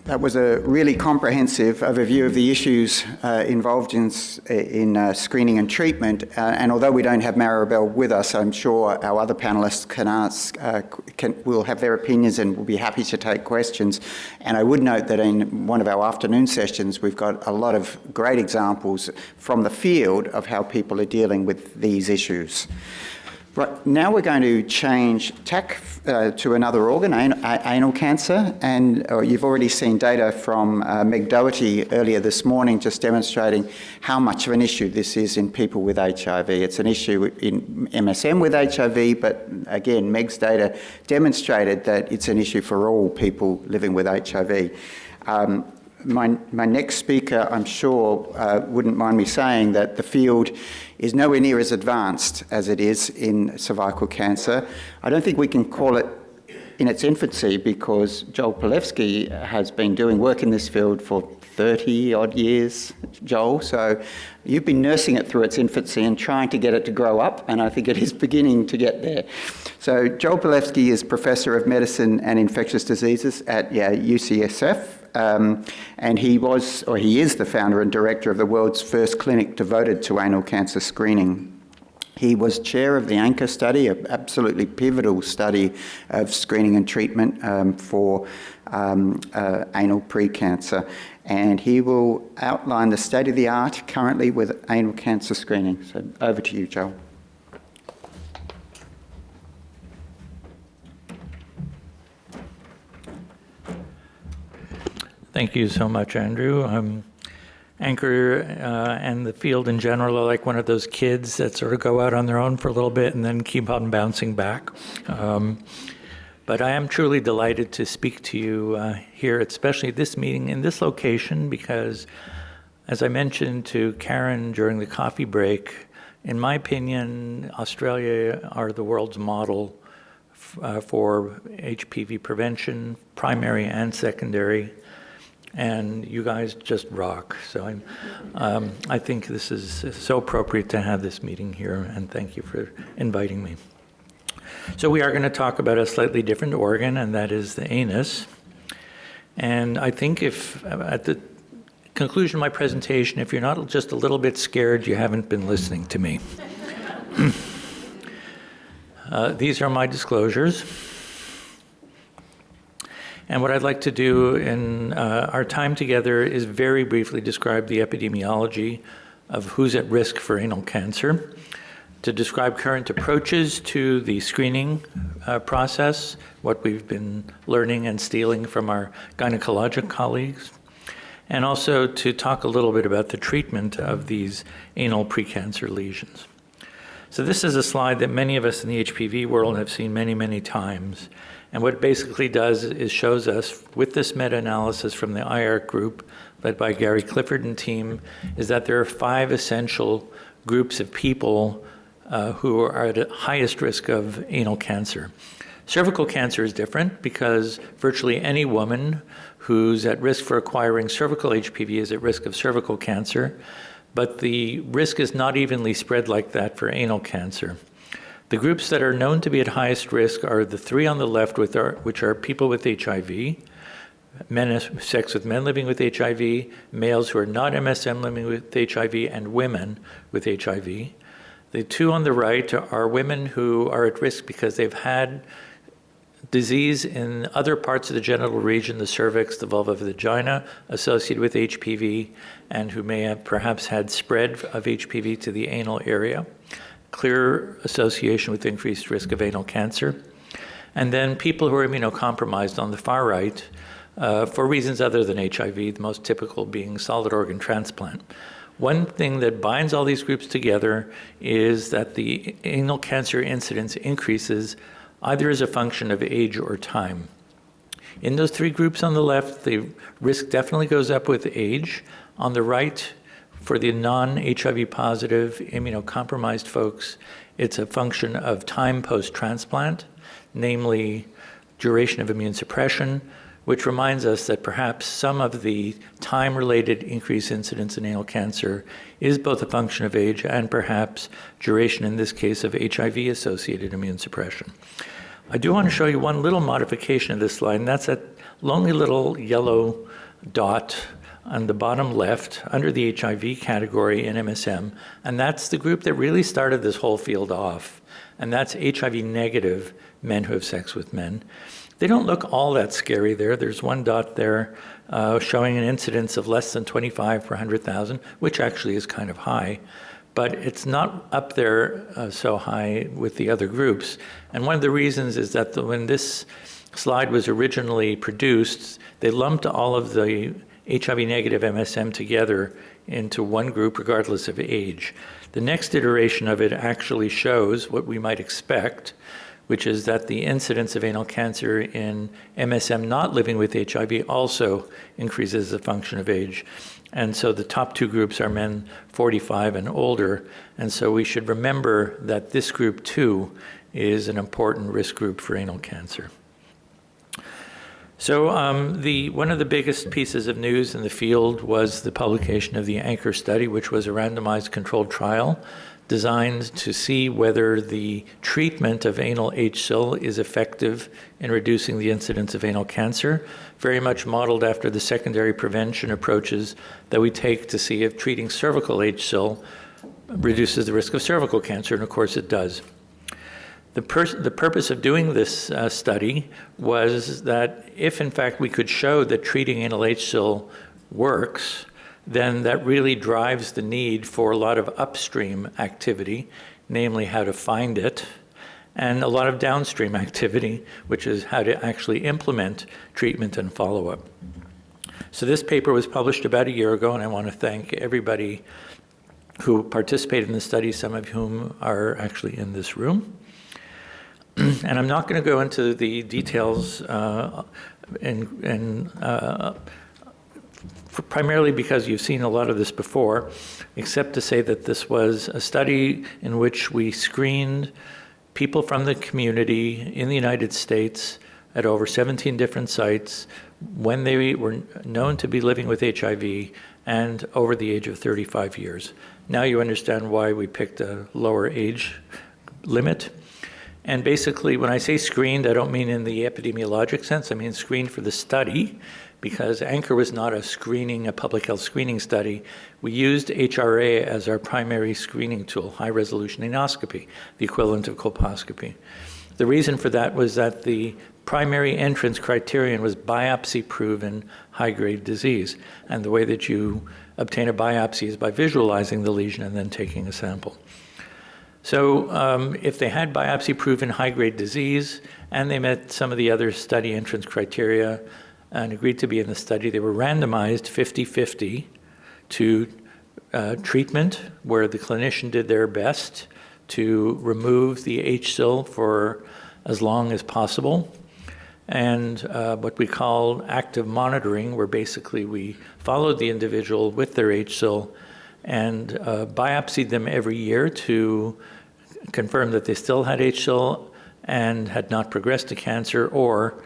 that was a really comprehensive overview of the issues involved in screening and treatment. And although we don't have Maribel with us, I'm sure our other panellists will have their opinions and will be happy to take questions. And I would note that in one of our afternoon sessions, we've got a lot of great examples from the field of how people are dealing with these issues. Right, now we're going to change tack to another organ, anal cancer, and you've already seen data from Meg Doherty earlier this morning just demonstrating how much of an issue this is in people with HIV. It's an issue in MSM with HIV, but again, Meg's data demonstrated that it's an issue for all people living with HIV. My next speaker, I'm sure, wouldn't mind me saying that the field is nowhere near as advanced as it is in cervical cancer. I don't think we can call it in its infancy because Joel Palevsky has been doing work in this field for 30 odd years, Joel. So you've been nursing it through its infancy and trying to get it to grow up, and I think it is beginning to get there. So Joel Palevsky is Professor of Medicine and Infectious Diseases at UCSF. And he is the founder and director of the world's first clinic devoted to anal cancer screening. He was chair of the ANCHOR study, an absolutely pivotal study of screening and treatment for anal precancer. And he will outline the state of the art currently with anal cancer screening. So over to you, Joel. Thank you so much, Andrew. ANCHOR and the field in general are like one of those kids that sort of go out on their own for a little bit and then keep on bouncing back. But I am truly delighted to speak to you here, especially this meeting in this location, because as I mentioned to Karen during the coffee break, in my opinion, Australia are the world's model for HPV prevention, primary and secondary. And you guys just rock. So I think this is so appropriate to have this meeting here, and thank you for inviting me. So we are going to talk about a slightly different organ, and that is the anus. And I think if at the conclusion of my presentation, if you're not just a little bit scared, you haven't been listening to me. These are my disclosures. And what I'd like to do in our time together is very briefly describe the epidemiology of who's at risk for anal cancer, to describe current approaches to the screening process, what we've been learning and stealing from our gynecologic colleagues, and also to talk a little bit about the treatment of these anal precancer lesions. So this is a slide that many of us in the HPV world have seen many, many times. And what it basically does is shows us, with this meta-analysis from the IARC group, led by Gary Clifford and team, is that there are 5 essential groups of people who are at highest risk of anal cancer. Cervical cancer is different because virtually any woman who's at risk for acquiring cervical HPV is at risk of cervical cancer. but the risk is not evenly spread like that for anal cancer. The groups that are known to be at highest risk are the three on the left, which are people with HIV, sex with men living with HIV, males who are not MSM living with HIV, and women with HIV. The two on the right are women who are at risk because they've had disease in other parts of the genital region, the cervix, the vulva of the vagina, associated with HPV, and who may have perhaps had spread of HPV to the anal area. Clear association with increased risk of anal cancer. And then people who are immunocompromised on the far right, for reasons other than HIV, the most typical being solid organ transplant. One thing that binds all these groups together is that the anal cancer incidence increases either as a function of age or time. In those three groups on the left, the risk definitely goes up with age. On the right, for the non-HIV positive immunocompromised folks, it's a function of time post-transplant, namely duration of immune suppression, which reminds us that perhaps some of the time-related increased incidence in anal cancer is both a function of age and perhaps duration, in this case, of HIV-associated immune suppression. I do want to show you one little modification of this slide, and that's that lonely little yellow dot on the bottom left under the HIV category in MSM, and that's the group that really started this whole field off, and that's HIV-negative men who have sex with men. They don't look all that scary there. There's one dot there showing an incidence of less than 25 per 100,000, which actually is kind of high, but it's not up there so high with the other groups. And one of the reasons is that when this slide was originally produced, they lumped all of the HIV-negative MSM together into one group regardless of age. The next iteration of it actually shows what we might expect, which is that the incidence of anal cancer in MSM not living with HIV also increases as a function of age. And so the top two groups are men 45 and older, and so we should remember that this group too is an important risk group for anal cancer. So one of the biggest pieces of news in the field was the publication of the ANCHOR study, which was a randomized controlled trial designed to see whether the treatment of anal HSIL is effective in reducing the incidence of anal cancer, very much modeled after the secondary prevention approaches that we take to see if treating cervical HSIL reduces the risk of cervical cancer, and of course it does. The purpose of doing this study was that if in fact we could show that treating anal HSIL works, then that really drives the need for a lot of upstream activity, namely how to find it, and a lot of downstream activity, which is how to actually implement treatment and follow-up. So this paper was published about a year ago, and I want to thank everybody who participated in the study, some of whom are actually in this room. And I'm not going to go into the details primarily because you've seen a lot of this before, except to say that this was a study in which we screened people from the community in the United States at over 17 different sites when they were known to be living with HIV and over the age of 35 years. Now you understand why we picked a lower age limit. And basically, when I say screened, I don't mean in the epidemiologic sense. I mean screened for the study, because ANCHOR was not a public health screening study. We used HRA as our primary screening tool, high-resolution anoscopy, the equivalent of colposcopy. The reason for that was that the primary entrance criterion was biopsy-proven high-grade disease. And the way that you obtain a biopsy is by visualizing the lesion and then taking a sample. So if they had biopsy-proven high-grade disease and they met some of the other study entrance criteria and agreed to be in the study, they were randomized 50-50 to treatment, where the clinician did their best to remove the HSIL for as long as possible, and what we call active monitoring, where basically we followed the individual with their HSIL and biopsied them every year to confirm that they still had HSIL and had not progressed to cancer, or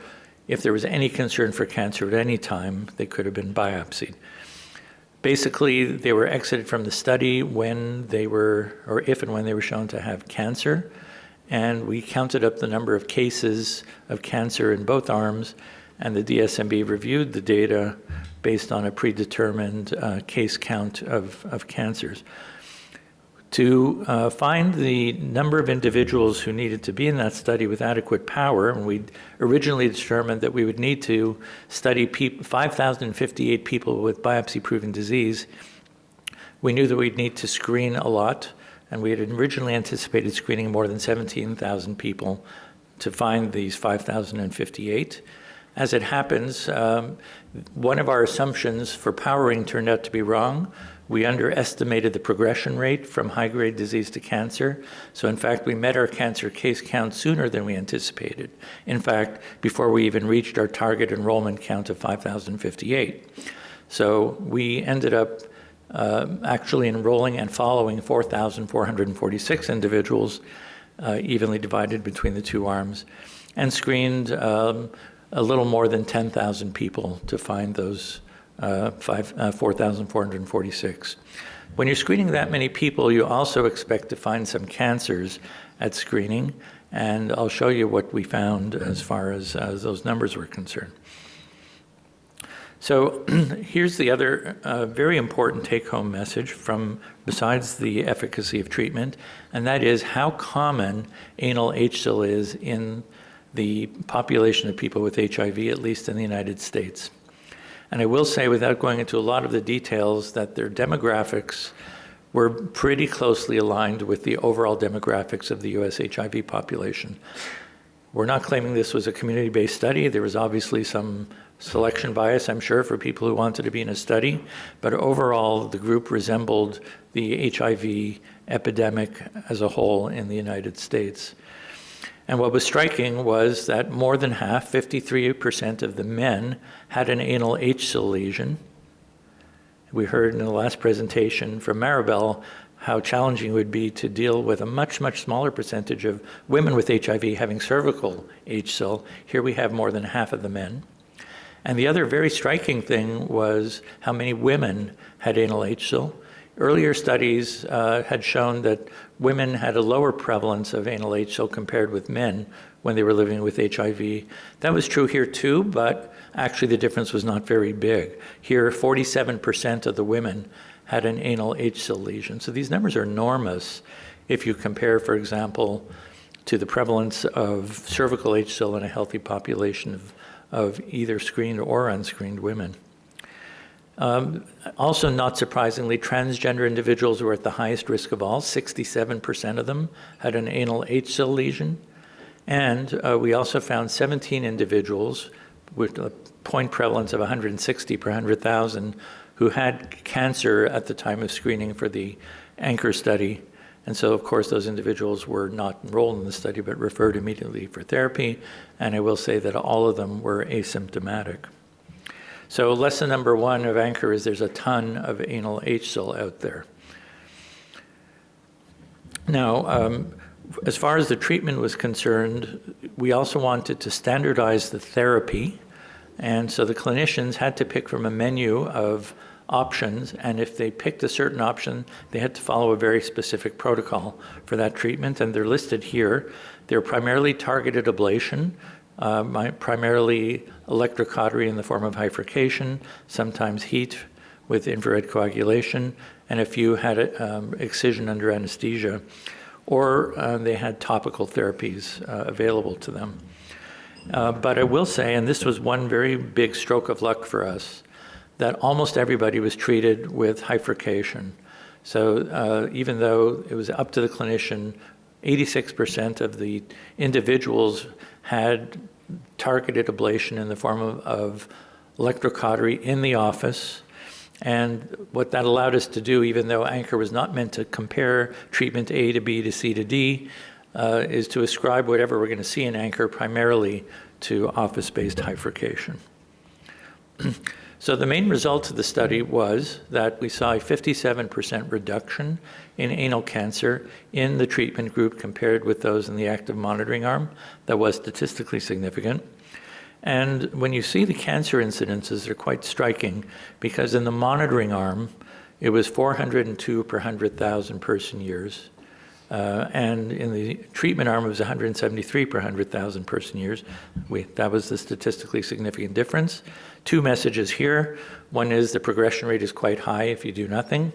if there was any concern for cancer at any time, they could have been biopsied. Basically, they were exited from the study when they were, or if and when they were shown to have cancer. And we counted up the number of cases of cancer in both arms, and the DSMB reviewed the data based on a predetermined case count of cancers. To find the number of individuals who needed to be in that study with adequate power, and we originally determined that we would need to study 5,058 people with biopsy-proven disease, we knew that we'd need to screen a lot, and we had originally anticipated screening more than 17,000 people to find these 5,058. As it happens, one of our assumptions for powering turned out to be wrong. We underestimated the progression rate from high-grade disease to cancer. So in fact, we met our cancer case count sooner than we anticipated. In fact, before we even reached our target enrollment count of 5,058. So we ended up actually enrolling and following 4,446 individuals, evenly divided between the two arms, and screened a little more than 10,000 people to find those 4,446. When you're screening that many people, you also expect to find some cancers at screening, and I'll show you what we found as far as those numbers were concerned. So here's the other very important take-home message from besides the efficacy of treatment, and that is how common anal HSIL is in the population of people with HIV, at least in the United States. And I will say, without going into a lot of the details, that their demographics were pretty closely aligned with the overall demographics of the US HIV population. We're not claiming this was a community-based study. There was obviously some selection bias, I'm sure, for people who wanted to be in a study, but overall the group resembled the HIV epidemic as a whole in the United States. And what was striking was that more than half, 53% of the men, had an anal HSIL lesion. We heard in the last presentation from Maribel how challenging it would be to deal with a much, much smaller percentage of women with HIV having cervical HSIL. Here we have more than half of the men. And the other very striking thing was how many women had anal HSIL. Earlier studies had shown that women had a lower prevalence of anal HSIL compared with men when they were living with HIV. That was true here too, but actually the difference was not very big. Here, 47% of the women had an anal HSIL lesion. So these numbers are enormous if you compare, for example, to the prevalence of cervical HSIL in a healthy population of either screened or unscreened women. Also, not surprisingly, transgender individuals were at the highest risk of all. 67% of them had an anal HSIL lesion. And we also found 17 individuals with a point prevalence of 160 per 100,000 who had cancer at the time of screening for the ANCHOR study. And so, of course, those individuals were not enrolled in the study, but referred immediately for therapy. And I will say that all of them were asymptomatic. So lesson number one of ANCHOR is there's a ton of anal HSIL out there. Now, as far as the treatment was concerned, we also wanted to standardize the therapy. And so the clinicians had to pick from a menu of options, and if they picked a certain option, they had to follow a very specific protocol for that treatment, and they're listed here. They're primarily targeted ablation, primarily electrocautery in the form of hyfurcation, sometimes heat with infrared coagulation, and a few had excision under anesthesia, or they had topical therapies available to them. But I will say, and this was one very big stroke of luck for us, that almost everybody was treated with hyfurcation. So even though it was up to the clinician, 86% of the individuals had targeted ablation in the form of electrocautery in the office. And what that allowed us to do, even though ANCHOR was not meant to compare treatment A to B to C to D, is to ascribe whatever we're going to see in ANCHOR primarily to office-based hyfurcation. So the main result of the study was that we saw a 57% reduction in anal cancer in the treatment group compared with those in the active monitoring arm. That was statistically significant. And when you see the cancer incidences, they're quite striking, because in the monitoring arm, it was 402 per 100,000 person years. And in the treatment arm, it was 173 per 100,000 person years. That was the statistically significant difference. Two messages here. One is the progression rate is quite high if you do nothing.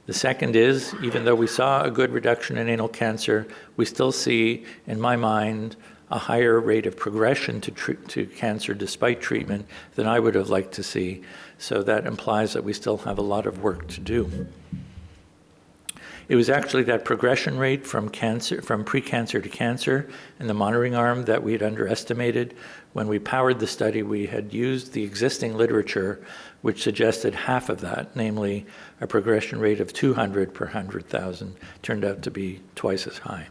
The second is, even though we saw a good reduction in anal cancer, we still see, in my mind, a higher rate of progression to cancer despite treatment than I would have liked to see. So that implies that we still have a lot of work to do. It was actually that progression rate from pre-cancer to cancer in the monitoring arm that we had underestimated. When we powered the study, we had used the existing literature, which suggested half of that, namely a progression rate of 200 per 100,000, turned out to be twice as high.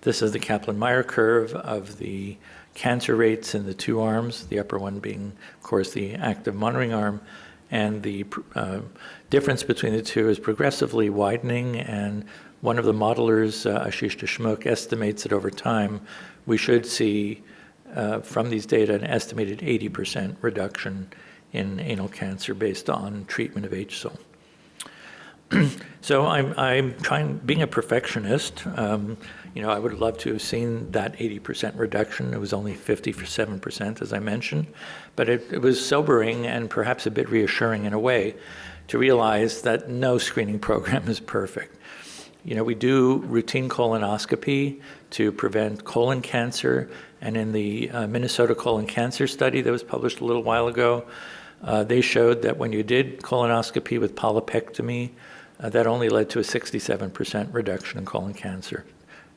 This is the Kaplan-Meier curve of the cancer rates in the two arms, the upper one being, of course, the active monitoring arm, and the difference between the two is progressively widening, and one of the modelers, Ashish Deshmukh, estimates that over time we should see from these data an estimated 80% reduction in anal cancer based on treatment of HSIL. So I'm trying, being a perfectionist, I would love to have seen that 80% reduction. It was only 57%, as I mentioned, but it was sobering and perhaps a bit reassuring in a way to realize that no screening program is perfect. We do routine colonoscopy to prevent colon cancer, and in the Minnesota colon cancer study that was published a little while ago, they showed that when you did colonoscopy with polypectomy, that only led to a 67% reduction in colon cancer.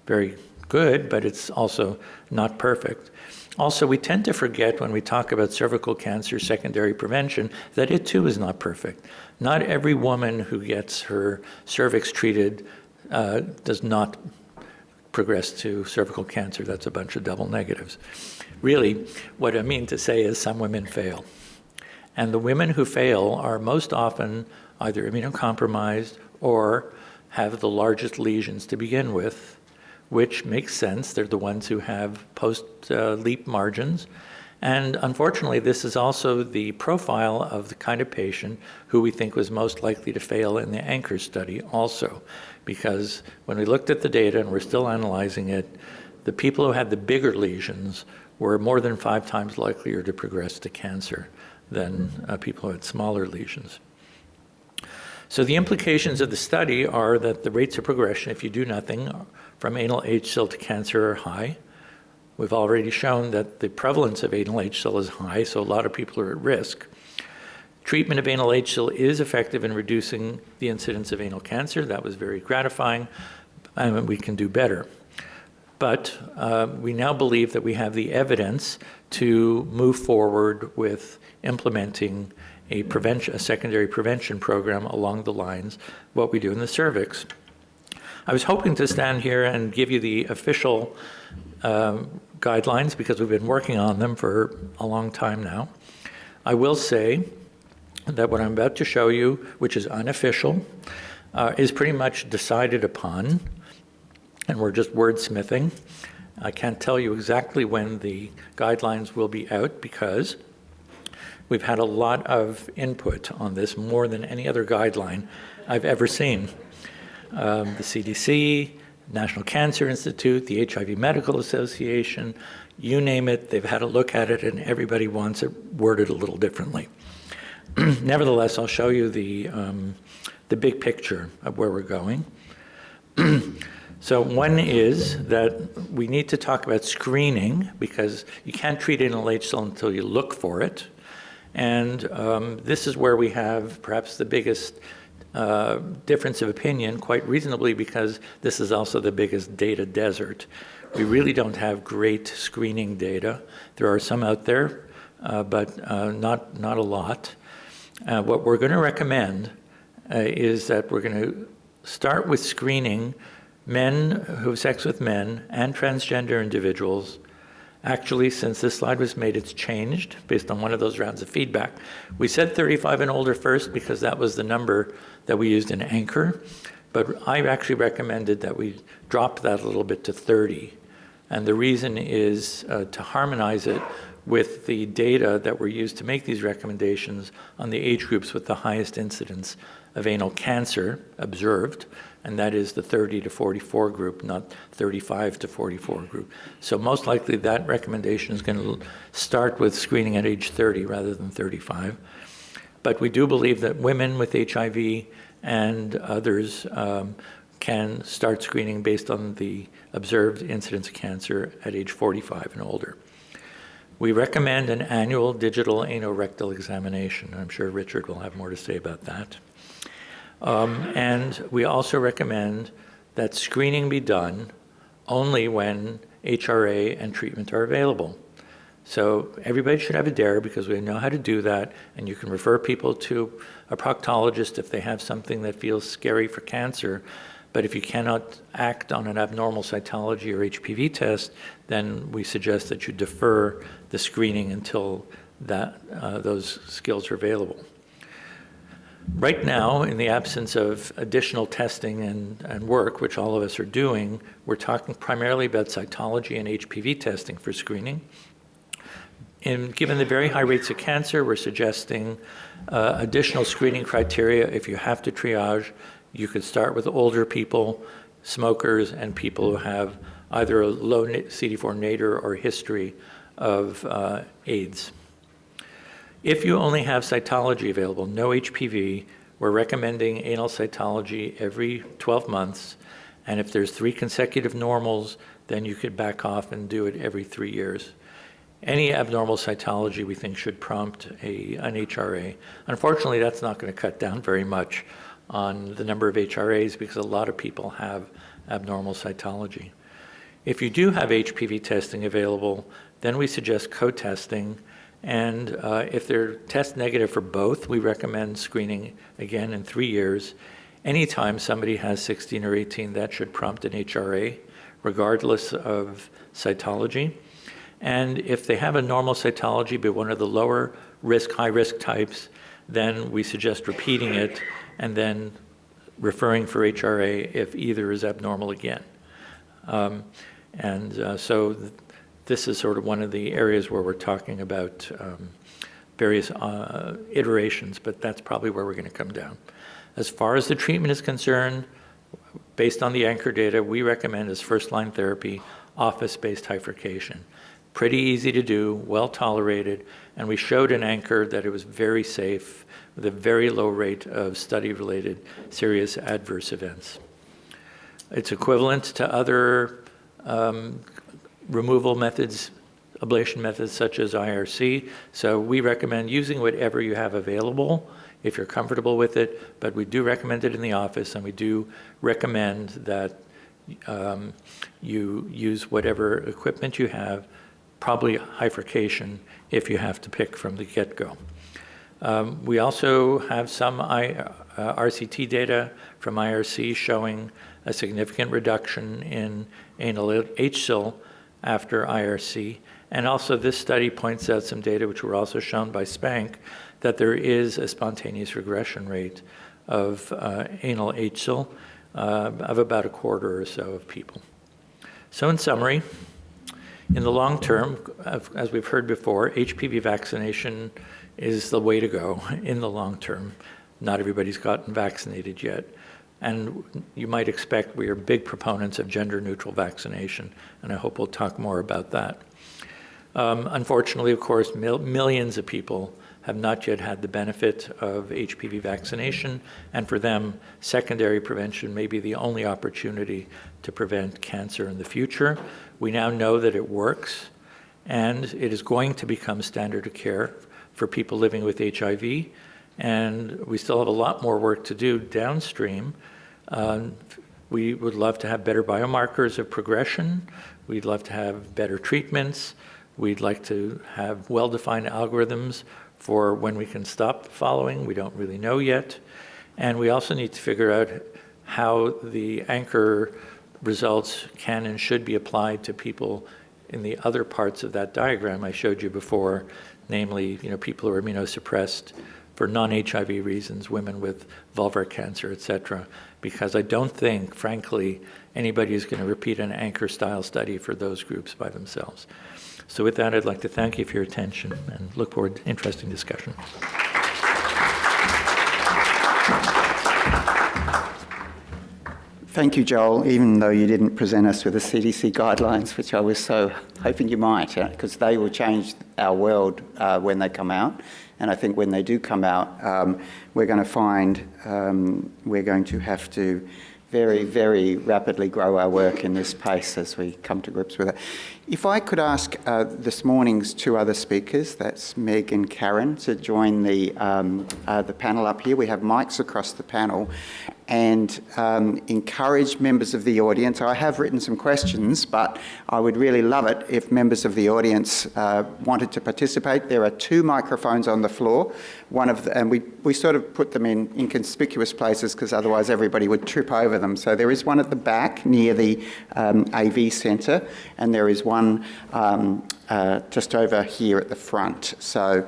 Very good, but it's also not perfect. Also, we tend to forget when we talk about cervical cancer secondary prevention that it too is not perfect. Not every woman who gets her cervix treated does not progress to cervical cancer. That's a bunch of double negatives. Really, what I mean to say is some women fail. And the women who fail are most often either immunocompromised or have the largest lesions to begin with, which makes sense. They're the ones who have post-leap margins. And unfortunately, this is also the profile of the kind of patient who we think was most likely to fail in the ANCHOR study also, because when we looked at the data, and we're still analyzing it, the people who had the bigger lesions were more than 5 times likelier to progress to cancer than people who had smaller lesions. So the implications of the study are that the rates of progression, if you do nothing, from anal HSIL to cancer are high. We've already shown that the prevalence of anal HSIL is high, so a lot of people are at risk. Treatment of anal HSIL is effective in reducing the incidence of anal cancer. That was very gratifying, and we can do better. But we now believe that we have the evidence to move forward with implementing a secondary prevention program along the lines of what we do in the cervix. I was hoping to stand here and give you the official guidelines because we've been working on them for a long time now. I will say that what I'm about to show you, which is unofficial, is pretty much decided upon, and we're just wordsmithing. I can't tell you exactly when the guidelines will be out because we've had a lot of input on this, more than any other guideline I've ever seen. The CDC, National Cancer Institute, the HIV Medical Association, you name it, they've had a look at it and everybody wants it worded a little differently. Nevertheless, I'll show you the big picture of where we're going. So one is that we need to talk about screening because you can't treat anal HSIL until you look for it. And this is where we have perhaps the biggest difference of opinion, quite reasonably, because this is also the biggest data desert. We really don't have great screening data. There are some out there, but not a lot. What we're going to recommend is that we're going to start with screening men who have sex with men and transgender individuals. Actually, since this slide was made, it's changed based on one of those rounds of feedback. We said 35 and older first because that was the number that we used in ANCHOR, but I actually recommended that we drop that a little bit to 30. And the reason is to harmonize it with the data that were used to make these recommendations on the age groups with the highest incidence of anal cancer observed, and that is the 30 to 44 group, not 35 to 44 group. So most likely that recommendation is going to start with screening at age 30 rather than 35. But we do believe that women with HIV and others can start screening based on the observed incidence of cancer at age 45 and older. We recommend an annual digital anorectal examination. I'm sure Richard will have more to say about that. And we also recommend that screening be done only when HRA and treatment are available. So everybody should have a DARE because we know how to do that, and you can refer people to a proctologist if they have something that feels scary for cancer. But if you cannot act on an abnormal cytology or HPV test, then we suggest that you defer the screening until those skills are available. Right now, in the absence of additional testing and work, which all of us are doing, we're talking primarily about cytology and HPV testing for screening. And given the very high rates of cancer, we're suggesting additional screening criteria. If you have to triage, you could start with older people, smokers, and people who have either a low CD4 nadir or history of AIDS. If you only have cytology available, no HPV, we're recommending anal cytology every 12 months. And if there's 3 consecutive normals, then you could back off and do it every 3 years. Any abnormal cytology we think should prompt an HRA. Unfortunately, that's not going to cut down very much on the number of HRAs because a lot of people have abnormal cytology. If you do have HPV testing available, then we suggest co-testing. And if they're test negative for both, we recommend screening again in 3 years. Anytime somebody has 16 or 18, that should prompt an HRA, regardless of cytology. And if they have a normal cytology but one of the lower risk, high risk types, then we suggest repeating it and then referring for HRA if either is abnormal again. So this is sort of one of the areas where we're talking about various iterations, but that's probably where we're going to come down. As far as the treatment is concerned, based on the anchor data, we recommend as first-line therapy office-based hyfurcation. Pretty easy to do, well tolerated, and we showed in anchor that it was very safe with a very low rate of study-related serious adverse events. It's equivalent to other removal methods, ablation methods such as IRC. So we recommend using whatever you have available if you're comfortable with it, but we do recommend it in the office, and we do recommend that you use whatever equipment you have, probably hyfurcation if you have to pick from the get-go. We also have some RCT data from IRC showing a significant reduction in anal HSIL after IRC. And also this study points out some data which were also shown by SPANC that there is a spontaneous regression rate of anal HSIL of about a quarter or so of people. So in summary, in the long term, as we've heard before, HPV vaccination is the way to go in the long term. Not everybody's gotten vaccinated yet. And you might expect we are big proponents of gender-neutral vaccination, and I hope we'll talk more about that. Unfortunately, of course, millions of people have not yet had the benefit of HPV vaccination, and for them, secondary prevention may be the only opportunity to prevent cancer in the future. We now know that it works, and it is going to become standard of care for people living with HIV, and we still have a lot more work to do downstream. We would love to have better biomarkers of progression. We'd love to have better treatments. We'd like to have well-defined algorithms for when we can stop following. We don't really know yet. And we also need to figure out how the anchor results can and should be applied to people in the other parts of that diagram I showed you before, namely, people who are immunosuppressed for non-HIV reasons, women with vulvar cancer, et cetera, because I don't think, frankly, anybody is going to repeat an anchor-style study for those groups by themselves. So with that, I'd like to thank you for your attention and look forward to interesting discussion. Thank you, Joel, even though you didn't present us with the CDC guidelines, which I was so hoping you might, because they will change our world when they come out. And I think when they do come out, we're going to find we're going to have to very, very rapidly grow our work in this space as we come to grips with it. If I could ask this morning's two other speakers, that's Meg and Karen, to join the panel up here. We have mics across the panel, and encourage members of the audience. I have written some questions, but I would really love it if members of the audience wanted to participate. There are two microphones on the floor. And we sort of put them in inconspicuous places because otherwise everybody would trip over them. So there is one at the back near the AV centre, and there is one just over here at the front. So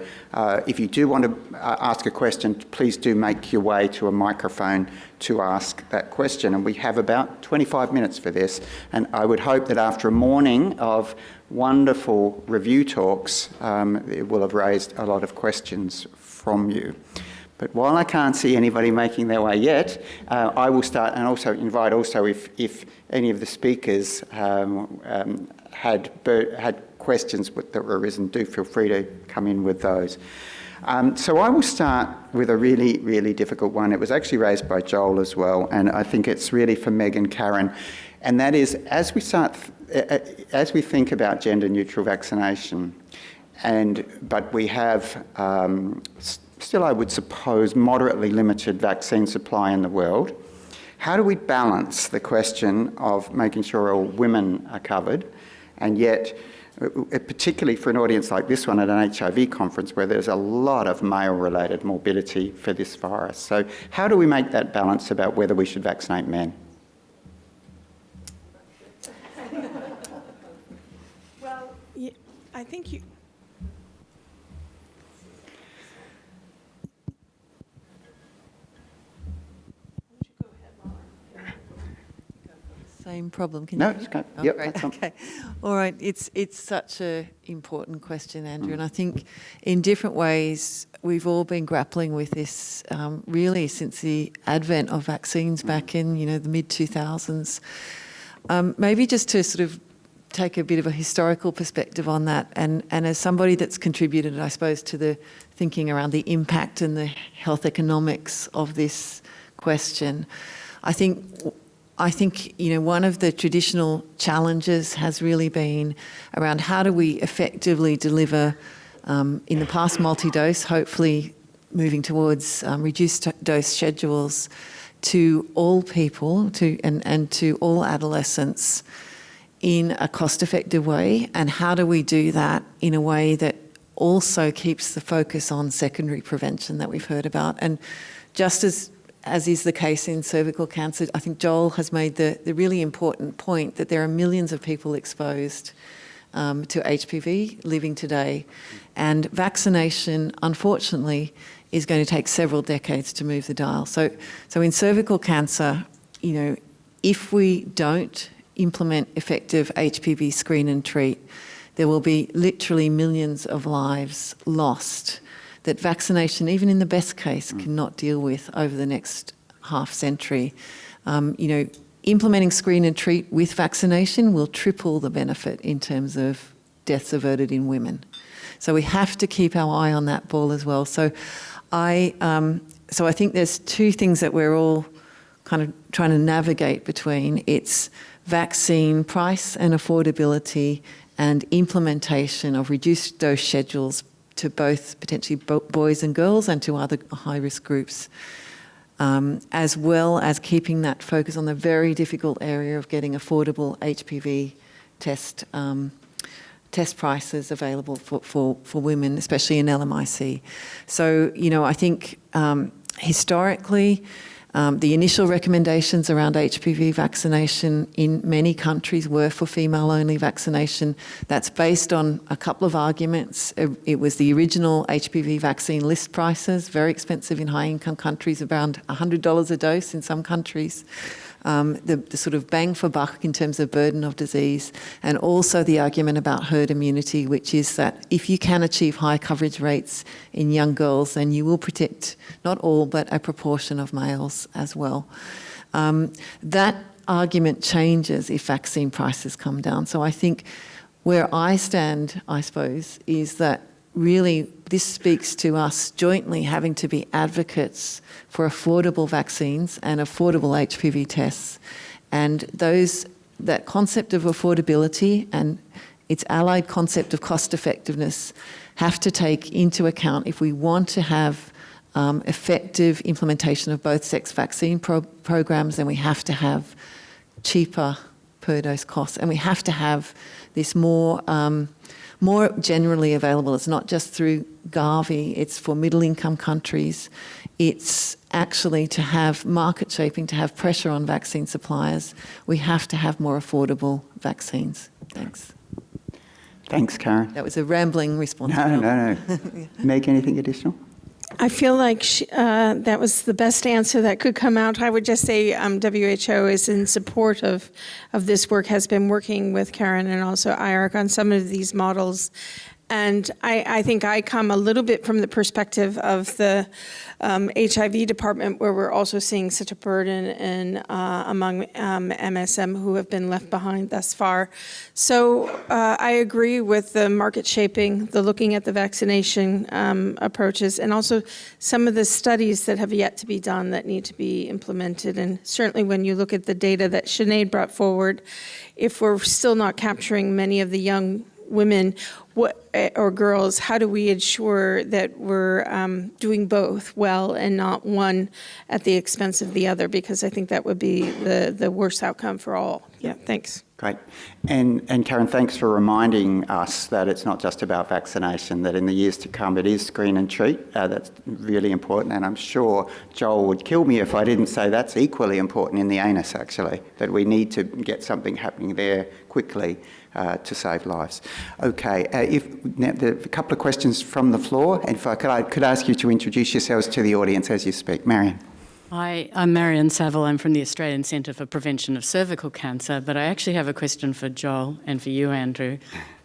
if you do want to ask a question, please do make your way to a microphone to ask that question. And we have about 25 minutes for this. And I would hope that after a morning of wonderful review talks, it will have raised a lot of questions from you. But while I can't see anybody making their way yet, I will start and also invite if any of the speakers had questions that were arisen, do feel free to come in with those. So I will start with a really, really difficult one. It was actually raised by Joel as well, and I think it's really for Meg and Karen. And that is, as we think about gender-neutral vaccination, but we have still, I would suppose, moderately limited vaccine supply in the world, how do we balance the question of making sure all women are covered, and yet, particularly for an audience like this one at an HIV conference where there's a lot of male-related morbidity for this virus. So how do we make that balance about whether we should vaccinate men? Well, yeah, I think you... Same problem. Can No, you? it's okay. Oh, Yep, great. that's on. Okay. All right. It's such an important question, Andrew, and I think in different ways we've all been grappling with this really since the advent of vaccines back in the mid 2000s. Maybe just to sort of take a bit of a historical perspective on that, and as somebody that's contributed, I suppose, to the thinking around the impact and the health economics of this question, I think one of the traditional challenges has really been around how do we effectively deliver, in the past multi-dose, hopefully moving towards reduced dose schedules to all people and to all adolescents in a cost-effective way, and how do we do that in a way that also keeps the focus on secondary prevention that we've heard about. And just as is the case in cervical cancer, I think Joel has made the really important point that there are millions of people exposed to HPV living today, and vaccination, unfortunately, is going to take several decades to move the dial. So in cervical cancer, if we don't implement effective HPV screen and treat, there will be literally millions of lives lost that vaccination, even in the best case, cannot deal with over the next half century. Implementing screen and treat with vaccination will triple the benefit in terms of deaths averted in women. So we have to keep our eye on that ball as well. So I think there's two things that we're all kind of trying to navigate between. It's vaccine price and affordability and implementation of reduced dose schedules to both potentially boys and girls and to other high-risk groups, as well as keeping that focus on the very difficult area of getting affordable HPV test prices available for women, especially in LMIC. So, I think historically, the initial recommendations around HPV vaccination in many countries were for female-only vaccination. That's based on a couple of arguments. It was the original HPV vaccine list prices, very expensive in high-income countries, around $100 a dose in some countries. the sort of bang for buck in terms of burden of disease, and also the argument about herd immunity, which is that if you can achieve high coverage rates in young girls, then you will protect not all, but a proportion of males as well. That argument changes if vaccine prices come down. So I think where I stand, I suppose, is that really this speaks to us jointly having to be advocates for affordable vaccines and affordable HPV tests. And that concept of affordability and its allied concept of cost effectiveness have to take into account, if we want to have effective implementation of both sex vaccine programs, then we have to have cheaper per dose costs, and we have to have this more generally available. It's not just through Gavi, it's for middle income countries. It's actually to have market shaping, to have pressure on vaccine suppliers. We have to have more affordable vaccines. Thanks. Thanks, Karen. That was a rambling response. No. Meg, anything additional? I feel like that was the best answer that could come out. I would just say WHO is in support of this work, has been working with Karen and also IARC on some of these models. And I think I come a little bit from the perspective of the HIV department, where we're also seeing such a burden among MSM who have been left behind thus far. So I agree with the market shaping, the looking at the vaccination approaches, and also some of the studies that have yet to be done that need to be implemented. And certainly when you look at the data that Sinead brought forward, if we're still not capturing many of the young women or girls, how do we ensure that we're doing both well and not one at the expense of the other? Because I think that would be the worst outcome for all. Yeah, thanks. Great. And Karen, thanks for reminding us that it's not just about vaccination, that in the years to come it is screen and treat. That's really important, and I'm sure Joel would kill me if I didn't say that's equally important in the anus, actually, that we need to get something happening there quickly to save lives. Okay, there are a couple of questions from the floor, and if I could ask you to introduce yourselves to the audience as you speak. Marion. Hi, I'm Marion Saville. I'm from the Australian Centre for Prevention of Cervical Cancer, but I actually have a question for Joel and for you, Andrew.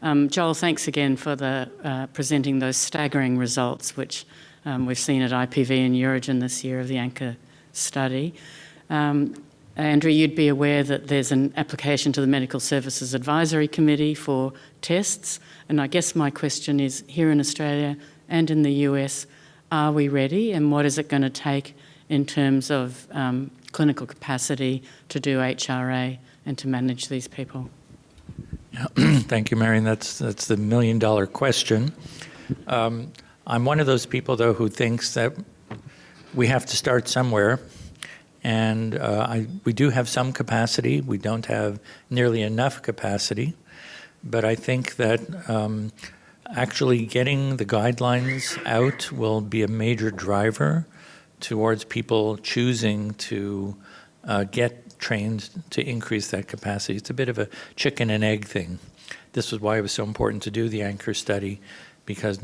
Joel, thanks again for presenting those staggering results, which we've seen at IPV and Eurogen this year of the ANCHOR study. Andrew, you'd be aware that there's an application to the Medical Services Advisory Committee for tests, and I guess my question is, here in Australia and in the US, are we ready, and what is it going to take in terms of clinical capacity to do HRA and to manage these people? Yeah. Thank you, Marion. That's the million-dollar question. I'm one of those people, though, who thinks that we have to start somewhere, and we do have some capacity. We don't have nearly enough capacity, but I think that actually getting the guidelines out will be a major driver towards people choosing to get trained to increase that capacity. It's a bit of a chicken and egg thing. This was why it was so important to do the ANCHOR study, because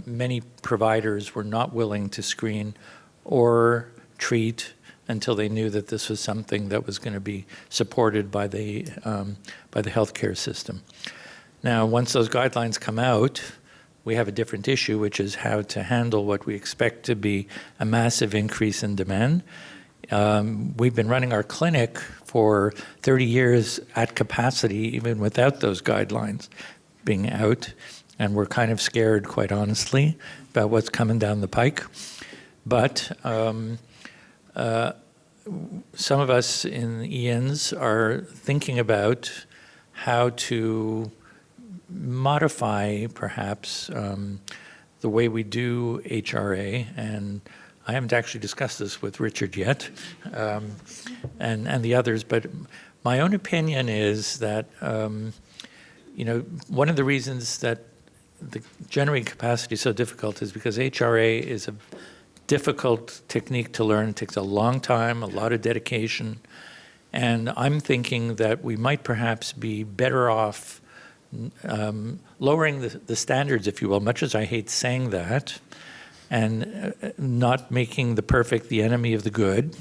many providers were not willing to screen or treat until they knew that this was something that was going to be supported by the healthcare system. Now, once those guidelines come out, we have a different issue, which is how to handle what we expect to be a massive increase in demand. We've been running our clinic for 30 years at capacity, even without those guidelines being out, and we're kind of scared, quite honestly, about what's coming down the pike. But some of us in ENs are thinking about how to modify, perhaps, the way we do HRA, and I haven't actually discussed this with Richard yet, and the others, but my own opinion is that, one of the reasons that the generating capacity is so difficult is because HRA is a difficult technique to learn. It takes a long time, a lot of dedication, and I'm thinking that we might perhaps be better off lowering the standards, if you will, much as I hate saying that, and not making the perfect the enemy of the good,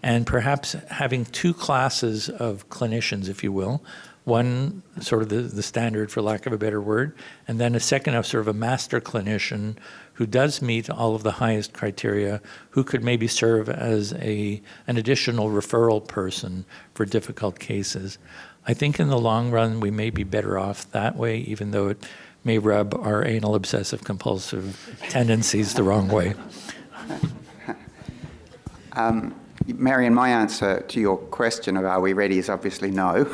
and perhaps having two classes of clinicians, if you will. One, sort of the standard, for lack of a better word, and then a second, of sort of a master clinician who does meet all of the highest criteria, who could maybe serve as an additional referral person for difficult cases. I think in the long run, we may be better off that way, even though it may rub our anal obsessive compulsive tendencies the wrong way. Marion, my answer to your question of are we ready is obviously no.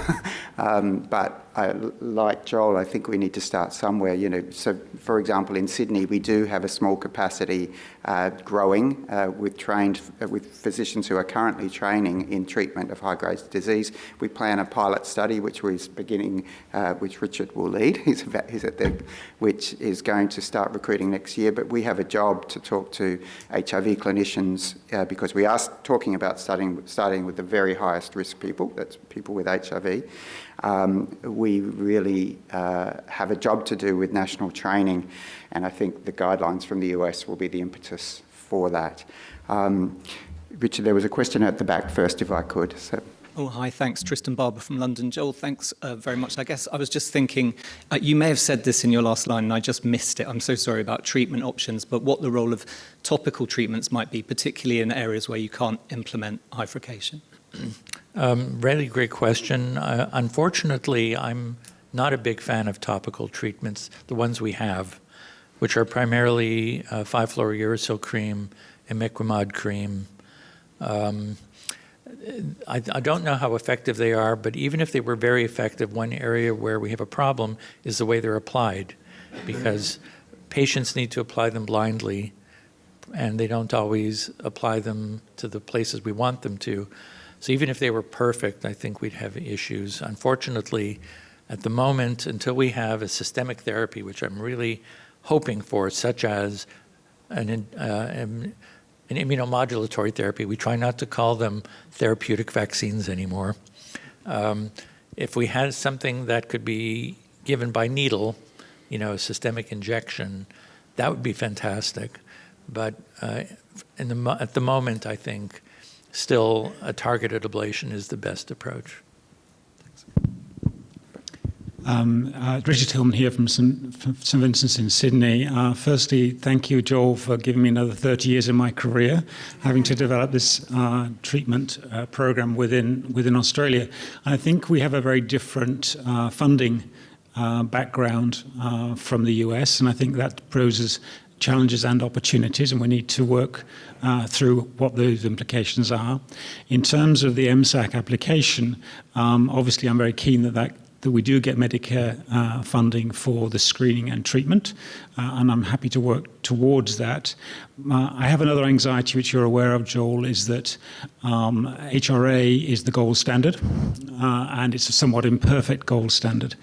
But like Joel, I think we need to start somewhere. So for example, in Sydney, we do have a small capacity growing with physicians who are currently training in treatment of high-grade disease. We plan a pilot study, which we're beginning, which Richard will lead. Which is going to start recruiting next year. But we have a job to talk to HIV clinicians because we are talking about starting with the very highest risk people. That's people with HIV. We really have a job to do with national training, and I think the guidelines from the US will be the impetus for that. Richard, there was a question at the back first, if I could. So. Oh, hi, thanks. Tristan Barber from London. Joel, thanks very much. I guess I was just thinking, you may have said this in your last line and I just missed it. I'm so sorry about treatment options, but what the role of topical treatments might be, particularly in areas where you can't implement bifurcation. Really great question. Unfortunately, I'm not a big fan of topical treatments, the ones we have, which are primarily 5-fluorouracil cream, imiquimod cream. I don't know how effective they are, but even if they were very effective, one area where we have a problem is the way they're applied, because patients need to apply them blindly, and they don't always apply them to the places we want them to. So even if they were perfect, I think we'd have issues. Unfortunately, at the moment, until we have a systemic therapy, which I'm really hoping for, such as an immunomodulatory therapy. We try not to call them therapeutic vaccines anymore. If we had something that could be given by needle, a systemic injection, that would be fantastic. But at the moment, I think still a targeted ablation is the best approach. Richard Hillman here from St Vincent's in Sydney. Firstly, thank you, Joel, for giving me another 30 years in my career, having to develop this treatment program within Australia. And I think we have a very different funding background from the US, and I think that poses challenges and opportunities, and we need to work through what those implications are. In terms of the MSAC application, obviously I'm very keen that we do get Medicare funding for the screening and treatment, and I'm happy to work towards that. I have another anxiety, which you're aware of, Joel, is that HRA is the gold standard, and it's a somewhat imperfect gold standard.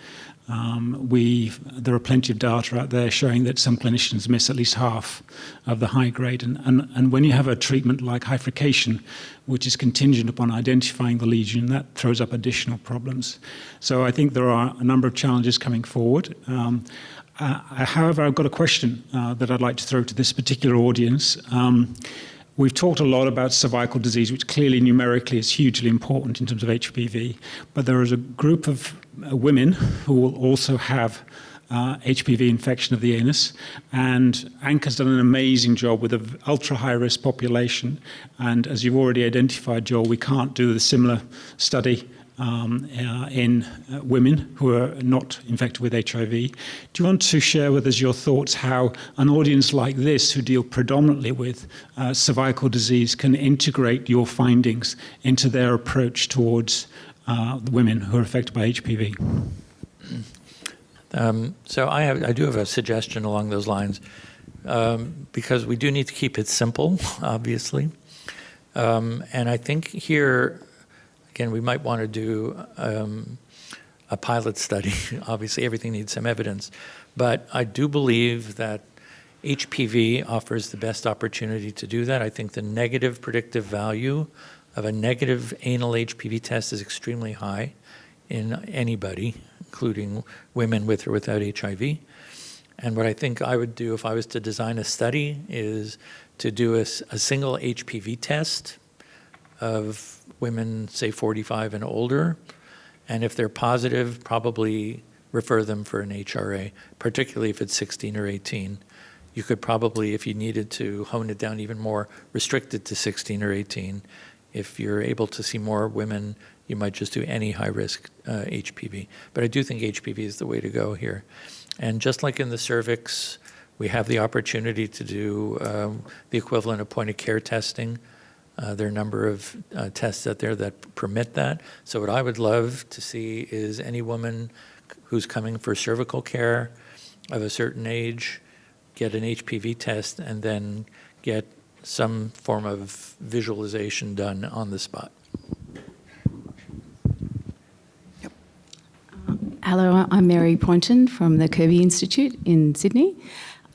There are plenty of data out there showing that some clinicians miss at least half of the high grade. And when you have a treatment like bifurcation, which is contingent upon identifying the lesion, that throws up additional problems. So I think there are a number of challenges coming forward. However, I've got a question that I'd like to throw to this particular audience. We've talked a lot about cervical disease, which clearly numerically is hugely important in terms of HPV, but there is a group of women who will also have HPV infection of the anus, and ANCHA's done an amazing job with an ultra-high-risk population, and as you've already identified, Joel, we can't do the similar study in women who are not infected with HIV. Do you want to share with us your thoughts how an audience like this, who deal predominantly with cervical disease, can integrate your findings into their approach towards women who are affected by HPV? So I do have a suggestion along those lines, because we do need to keep it simple, obviously. And I think here, again, we might want to do a pilot study. Obviously, everything needs some evidence. But I do believe that HPV offers the best opportunity to do that. I think the negative predictive value of a negative anal HPV test is extremely high in anybody, including women with or without HIV. And what I think I would do if I was to design a study is to do a single HPV test of women, say 45 and older, and if they're positive, probably refer them for an HRA, particularly if it's 16 or 18. You could probably, if you needed to hone it down even more, restrict it to 16 or 18. If you're able to see more women, you might just do any high-risk HPV. But I do think HPV is the way to go here. And just like in the cervix, we have the opportunity to do the equivalent of point-of-care testing. There are a number of tests out there that permit that. So what I would love to see is any woman who's coming for cervical care of a certain age get an HPV test and then get some form of visualization done on the spot. Hello, I'm Mary Poynton from the Kirby Institute in Sydney.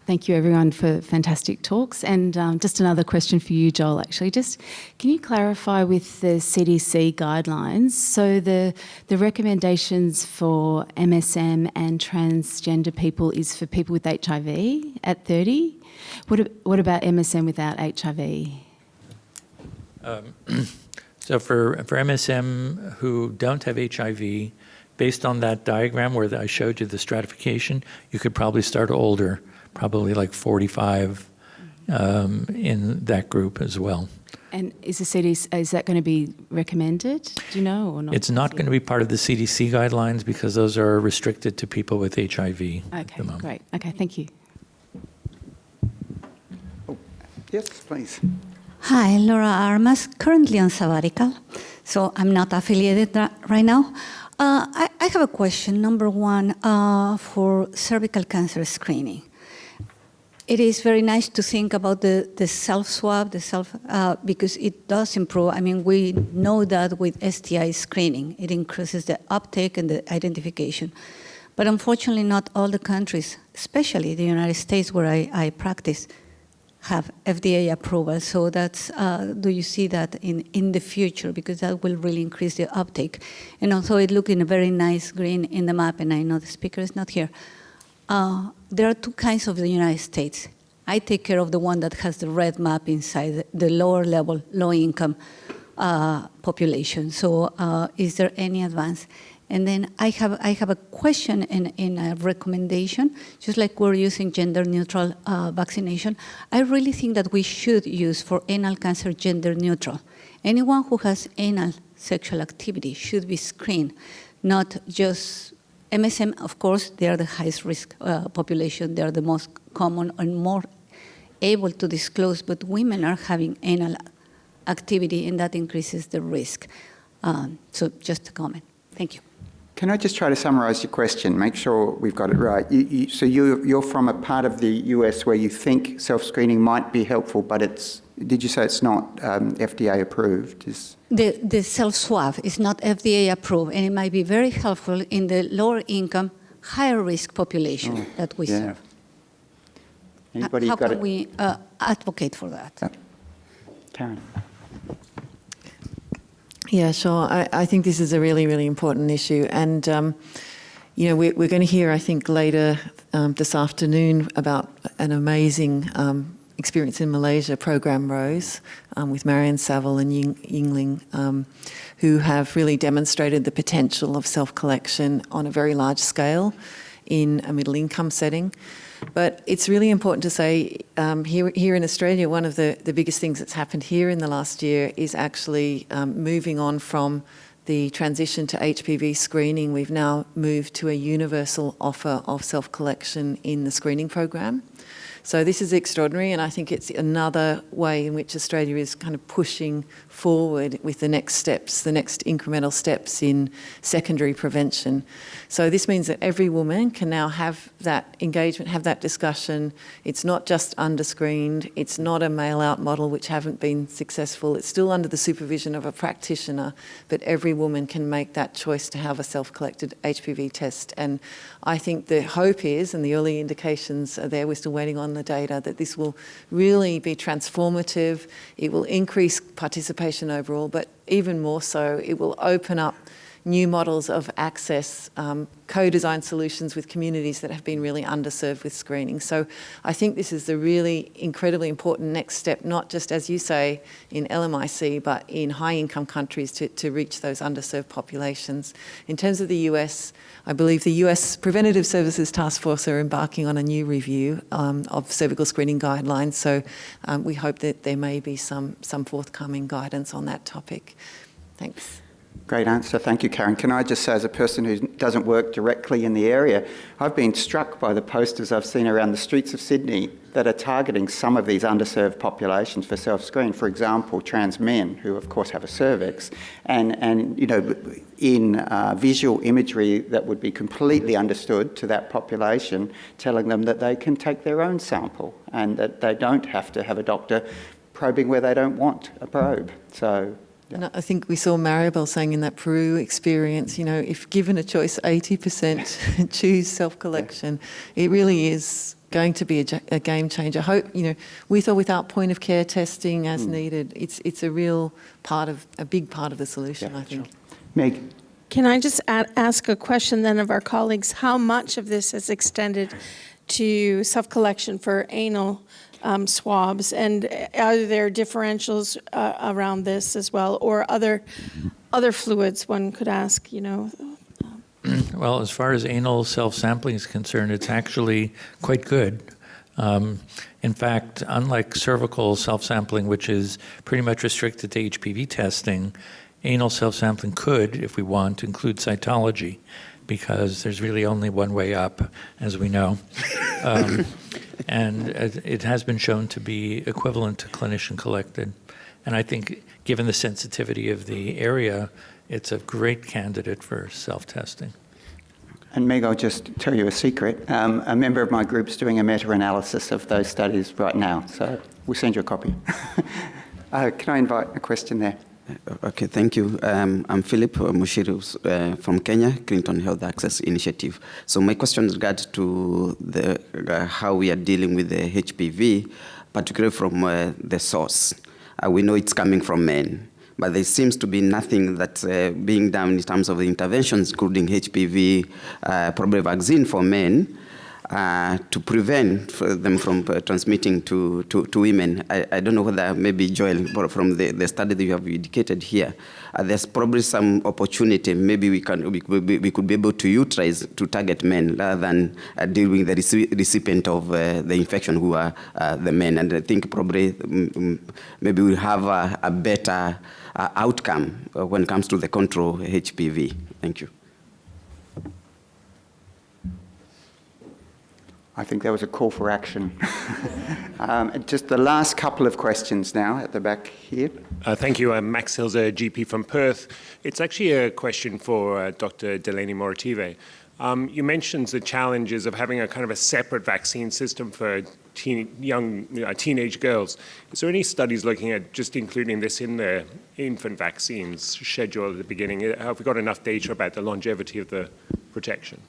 Thank you everyone for fantastic talks. And just another question for you, Joel, actually. Just can you clarify with the CDC guidelines, so the recommendations for MSM and transgender people is for people with HIV at 30? What about MSM without HIV? So for MSM who don't have HIV, based on that diagram where I showed you the stratification, you could probably start older, probably like 45 in that group as well. And is the CDC, is that going to be recommended? Do you know or not? It's not going to be part of the CDC guidelines because those are restricted to people with HIV at Okay, the moment. great. Okay, thank you. Oh, yes, please. Hi, Laura Armas, currently on sabbatical, so I'm not affiliated right now. I have a question. Number one, for cervical cancer screening. It is very nice to think about the self-swab, because it does improve. I mean, we know that with STI screening, it increases the uptake and the identification. But unfortunately, not all the countries, especially the United States where I practice, have FDA approval. So that's, do you see that in the future? Because that will really increase the uptake. And also it looks in a very nice green in the map, and I know the speaker is not here. There are two kinds of the United States. I take care of the one that has the red map inside the lower level, low income population. So is there any advance? And then I have a question and a recommendation. Just like we're using gender-neutral vaccination, I really think that we should use for anal cancer gender-neutral. Anyone who has anal sexual activity should be screened, not just MSM. Of course, they are the highest risk population. They are the most common and more able to disclose, but women are having anal activity, and that increases the risk. So just a comment. Thank you. Can I just try to summarize your question, make sure we've got it right? So you're from a part of the US where you think self-screening might be helpful, but did you say it's not FDA approved? The self-swab is not FDA approved, and it might be very helpful in the lower income, higher risk population that we serve. Anybody How got can it? we advocate for that? Karen. Yeah, sure. I think this is a really, really important issue. And, you know, we're going to hear, I think, later this afternoon about an amazing experience in Malaysia, Program Rose, with Marianne Saville and Yingling, who have really demonstrated the potential of self-collection on a very large scale in a middle-income setting. But it's really important to say here in Australia, one of the biggest things that's happened here in the last year is actually moving on from the transition to HPV screening. We've now moved to a universal offer of self-collection in the screening program. So this is extraordinary, and I think it's another way in which Australia is kind of pushing forward with the next steps, the next incremental steps in secondary prevention. So this means that every woman can now have that engagement, have that discussion. It's not just underscreened. It's not a mail-out model, which haven't been successful. It's still under the supervision of a practitioner, but every woman can make that choice to have a self-collected HPV test. And I think the hope is, and the early indications are there, we're still waiting on the data, that this will really be transformative. It will increase participation overall, but even more so, it will open up new models of access, co-designed solutions with communities that have been really underserved with screening. So I think this is the really incredibly important next step, not just, as you say, in LMIC, but in high-income countries to reach those underserved populations. In terms of the US, I believe the US Preventative Services Task Force are embarking on a new review of cervical screening guidelines, so we hope that there may be some forthcoming guidance on that topic. Thanks. Great answer. Thank you, Karen. Can I just say, as a person who doesn't work directly in the area, I've been struck by the posters I've seen around the streets of Sydney that are targeting some of these underserved populations for self-screen. For example, trans men, who of course have a cervix, and you know, in visual imagery that would be completely understood to that population, telling them that they can take their own sample and that they don't have to have a doctor probing where they don't want a probe. So. Yeah. And I think we saw Maribel saying in that Peru experience, you know, if given a choice, 80% choose self-collection. Yeah. It really is going to be a game changer. Hope, you know, with or without point of care testing as needed, it's a real part of, a big part of the solution, I think. Sure. Meg. Can I just ask a question then of our colleagues? How much of this has extended to self-collection for anal swabs, and are there differentials around this as well, or other fluids? One could ask, you know. Well, as far as anal self-sampling is concerned, it's actually quite good. In fact, unlike cervical self-sampling, which is pretty much restricted to HPV testing, anal self-sampling could, if we want, include cytology, because there's really only one way up, as we know. And it has been shown to be equivalent to clinician-collected. And I think, given the sensitivity of the area, it's a great candidate for self-testing. And Meg, I'll just tell you a secret. A member of my group's doing a meta-analysis of those studies right now, so we'll send you a copy. Can I invite a question there? Okay, thank you. I'm Philip Mushiru from Kenya, Clinton Health Access Initiative. So my question regards to how we are dealing with the HPV, particularly from the source. We know it's coming from men, but there seems to be nothing that's being done in terms of the interventions, including HPV probably vaccine for men, to prevent them from transmitting to women. I don't know whether maybe Joel, from the study that you have indicated here, there's probably some opportunity. Maybe we could be able to utilize to target men rather than deal with the recipient of the infection, who are the men. And I think probably maybe we'll have a better outcome when it comes to the control HPV. Thank you. I think there was a call for action. Just the last couple of questions now at the back here. Thank you. I'm Max Hilzer, GP from Perth. It's actually a question for Dr. Delaney Morative. You mentioned the challenges of having a kind of a separate vaccine system for young teenage girls. Is there any studies looking at just including this in the infant vaccines schedule at the beginning? Have we got enough data about the longevity of the protection?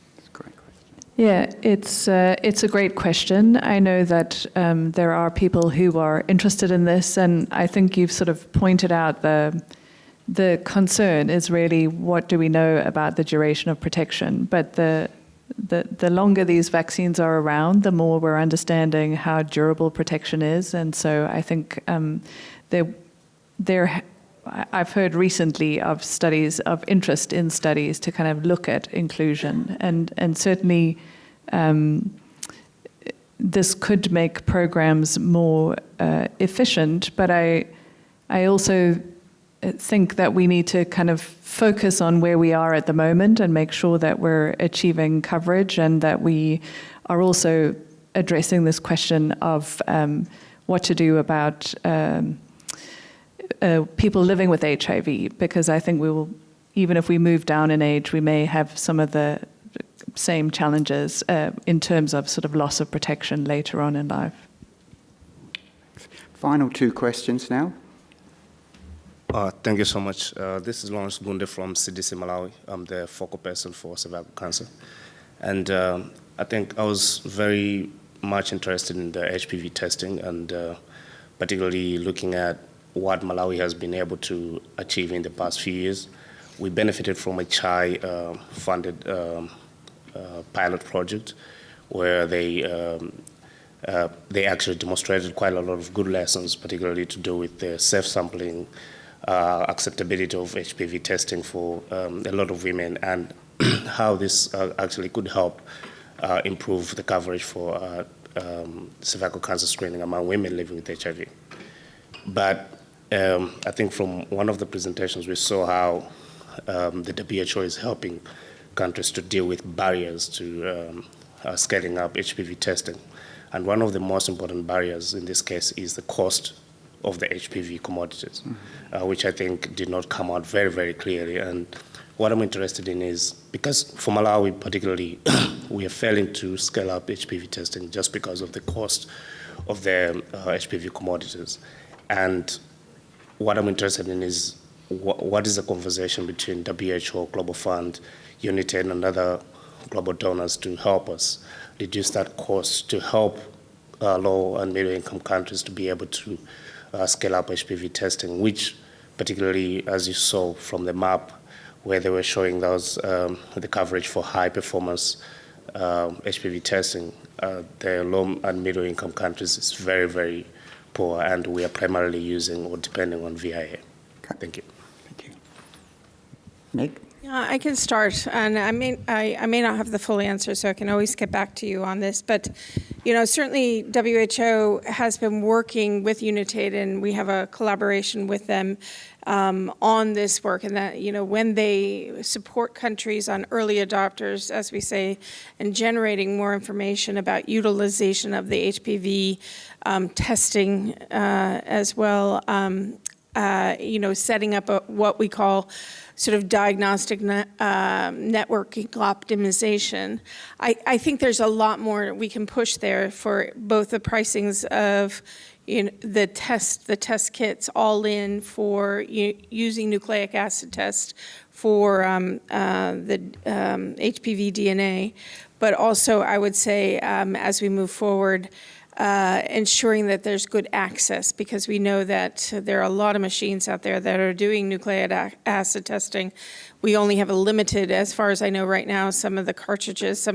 Yeah, it's a great question. I know that there are people who are interested in this, and I think you've sort of pointed out the concern is really, what do we know about the duration of protection? But the longer these vaccines are around, the more we're understanding how durable protection is, and so I think I've heard recently of studies, of interest in studies to kind of look at inclusion, and certainly this could make programs more efficient, but I also think that we need to kind of focus on where we are at the moment and make sure that we're achieving coverage, and that we are also addressing this question of what to do about people living with HIV, because I think we will, even if we move down in age, we may have some of the same challenges in terms of sort of loss of protection later on in life. Final two questions now. Thank you so much. This is Lawrence Gunde from CDC Malawi. I'm the focal person for cervical cancer. And I think I was very much interested in the HPV testing, and particularly looking at what Malawi has been able to achieve in the past few years. we benefited from a CHI-funded pilot project where they actually demonstrated quite a lot of good lessons, particularly to do with the self-sampling, acceptability of HPV testing for a lot of women, and how this actually could help improve the coverage for cervical cancer screening among women living with HIV. But I think from one of the presentations we saw how the WHO is helping countries to deal with barriers to scaling up HPV testing. And one of the most important barriers in this case is the cost of the HPV commodities, which I think did not come out very, very clearly. And what I'm interested in is, because for Malawi particularly, we are failing to scale up HPV testing just because of the cost of the HPV commodities. And what I'm interested in is what is the conversation between WHO, Global Fund, UNITAID, and other global donors to help us reduce that cost, to help low and middle income countries to be able to scale up HPV testing, which particularly, as you saw from the map, where they were showing those the coverage for high performance HPV testing, the low and middle income countries is very, very poor, and we are primarily using or depending on VIA. Thank you. Thank you. Meg? I can start, and I may not have the full answer, so I can always get back to you on this. But, you know, certainly WHO has been working with UNITAID, and we have a collaboration with them on this work. And that, you know, when they support countries on early adopters, as we say, and generating more information about utilization of the HPV testing as well, you know, setting up what we call sort of diagnostic networking optimization. I think there's a lot more we can push there for both the pricings of, you know, the test kits all in for using nucleic acid test for the HPV DNA, but also I would say as we move forward, ensuring that there's good access, because we know that there are a lot of machines out there that are doing nucleic acid testing. We only have a limited, as far as I know right now, some of the cartridges,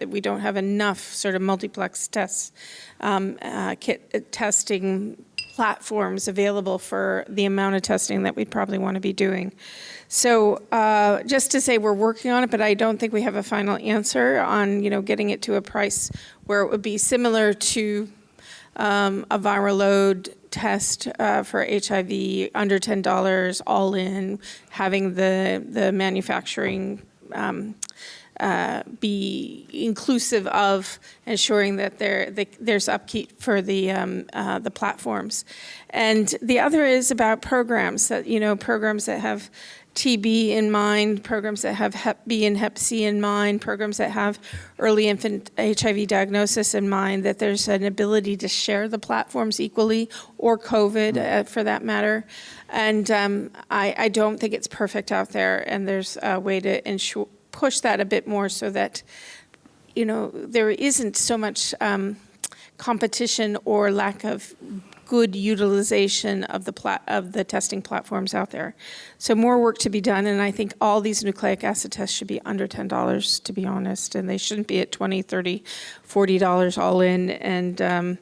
we don't have enough sort of multiplex tests, kit testing platforms available for the amount of testing that we'd probably want to be doing. So just to say we're working on it, but I don't think we have a final answer on, you know, getting it to a price where it would be similar to a viral load test for HIV, under $10, all in, having the manufacturing be inclusive of ensuring that there's upkeep for the platforms. And the other is about programs that, you know, programs that have TB in mind, programs that have Hep B and Hep C in mind, programs that have early infant HIV diagnosis in mind, that there's an ability to share the platforms equally, or COVID for that matter. And I don't think it's perfect out there, and there's a way to push that a bit more so that, you know, there isn't so much competition or lack of good utilization of the testing platforms out there. So more work to be done, and I think all these nucleic acid tests should be under $10, to be honest, and they shouldn't be at $20, $30, $40 all in. And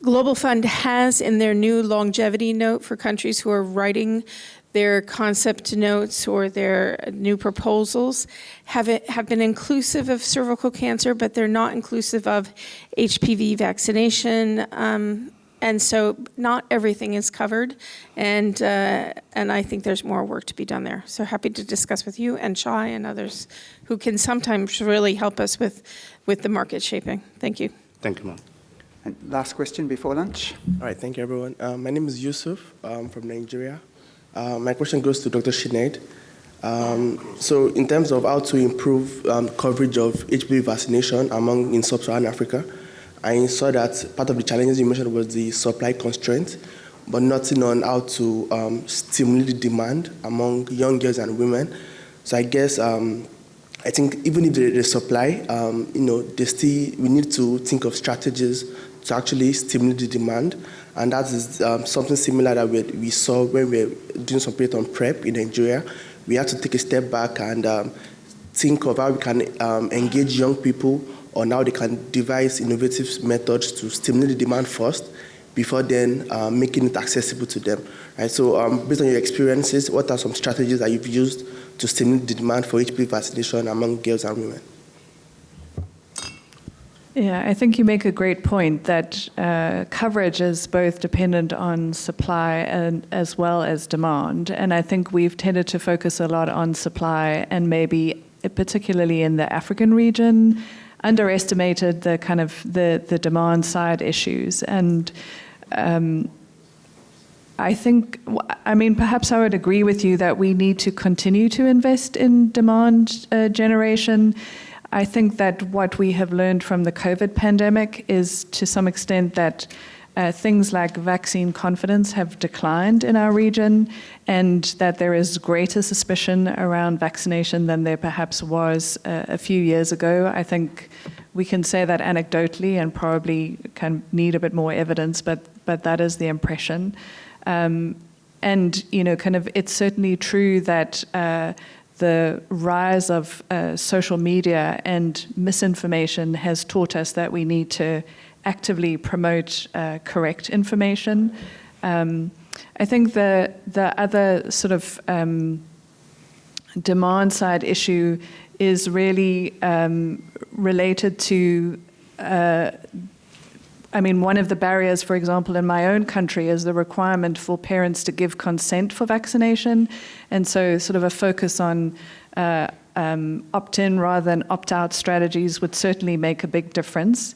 Global Fund has in their new longevity note for countries who are writing their concept notes or their new proposals have been inclusive of cervical cancer, but they're not inclusive of HPV vaccination. And so not everything is covered, and I think there's more work to be done there. So happy to discuss with you and Shai and others who can sometimes really help us with the market shaping. Thank you. Thank you, ma'am. And last question before lunch. All right, thank you, everyone. My name is Yusuf from Nigeria. My question goes to Dr. Sinead. So in terms of how to improve coverage of HPV vaccination in sub-Saharan Africa, I saw that part of the challenges you mentioned was the supply constraint, but nothing on how to stimulate the demand among young girls and women. So I guess I think even if there is supply, you know, we need to think of strategies to actually stimulate the demand, and that is something similar that we saw when we were doing some period on PrEP in Nigeria, we have to take a step back and think of how we can engage young people on how they can devise innovative methods to stimulate the demand first, before then making it accessible to them. Right? So based on your experiences, what are some strategies that you've used to stimulate the demand for HPV vaccination among girls and women? Yeah, I think you make a great point that coverage is both dependent on supply and as well as demand. And I think we've tended to focus a lot on supply, and maybe particularly in the African region, underestimated the kind of the demand side issues. And I think, I mean, perhaps I would agree with you that we need to continue to invest in demand generation. I think that what we have learned from the COVID pandemic is, to some extent, that things like vaccine confidence have declined in our region, and that there is greater suspicion around vaccination than there perhaps was a few years ago. I think we can say that anecdotally and probably can need a bit more evidence, but that is the impression. And, you know, kind of, it's certainly true that the rise of social media and misinformation has taught us that we need to actively promote correct information. I think the other sort of demand side issue is really related to, I mean, one of the barriers, for example, in my own country is the requirement for parents to give consent for vaccination. And so sort of a focus on opt-in rather than opt-out strategies would certainly make a big difference.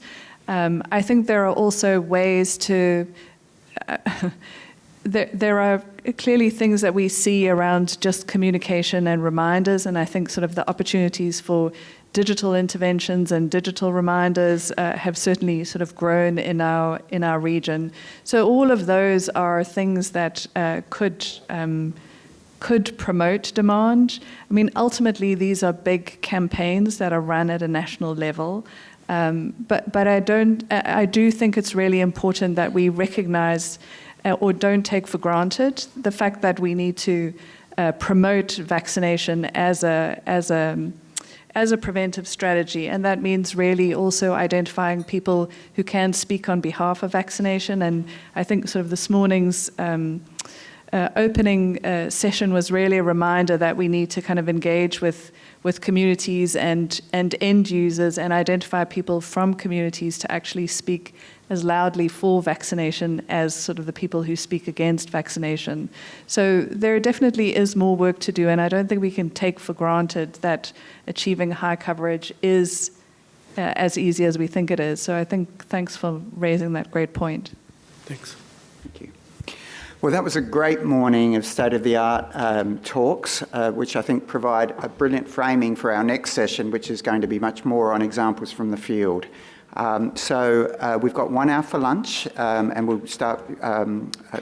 I think there are also ways to, there are clearly things that we see around just communication and reminders, and I think sort of the opportunities for digital interventions and digital reminders have certainly sort of grown in our region. So all of those are things that could promote demand. I mean, ultimately, these are big campaigns that are run at a national level. But I do think it's really important that we recognize or don't take for granted the fact that we need to promote vaccination as a preventive strategy, and that means really also identifying people who can speak on behalf of vaccination. And I think sort of this morning's opening session was really a reminder that we need to kind of engage with communities and end users and identify people from communities to actually speak as loudly for vaccination as sort of the people who speak against vaccination. So there definitely is more work to do, and I don't think we can take for granted that achieving high coverage is as easy as we think it is. So I think thanks for raising that great point. Thanks. Thank you. Well, that was a great morning of state-of-the-art talks, which I think provide a brilliant framing for our next session, which is going to be much more on examples from the field. So we've got 1 hour for lunch, and we'll start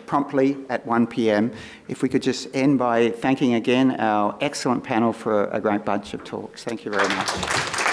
promptly at 1 p.m. If we could just end by thanking again our excellent panel for a great bunch of talks. Thank you very much.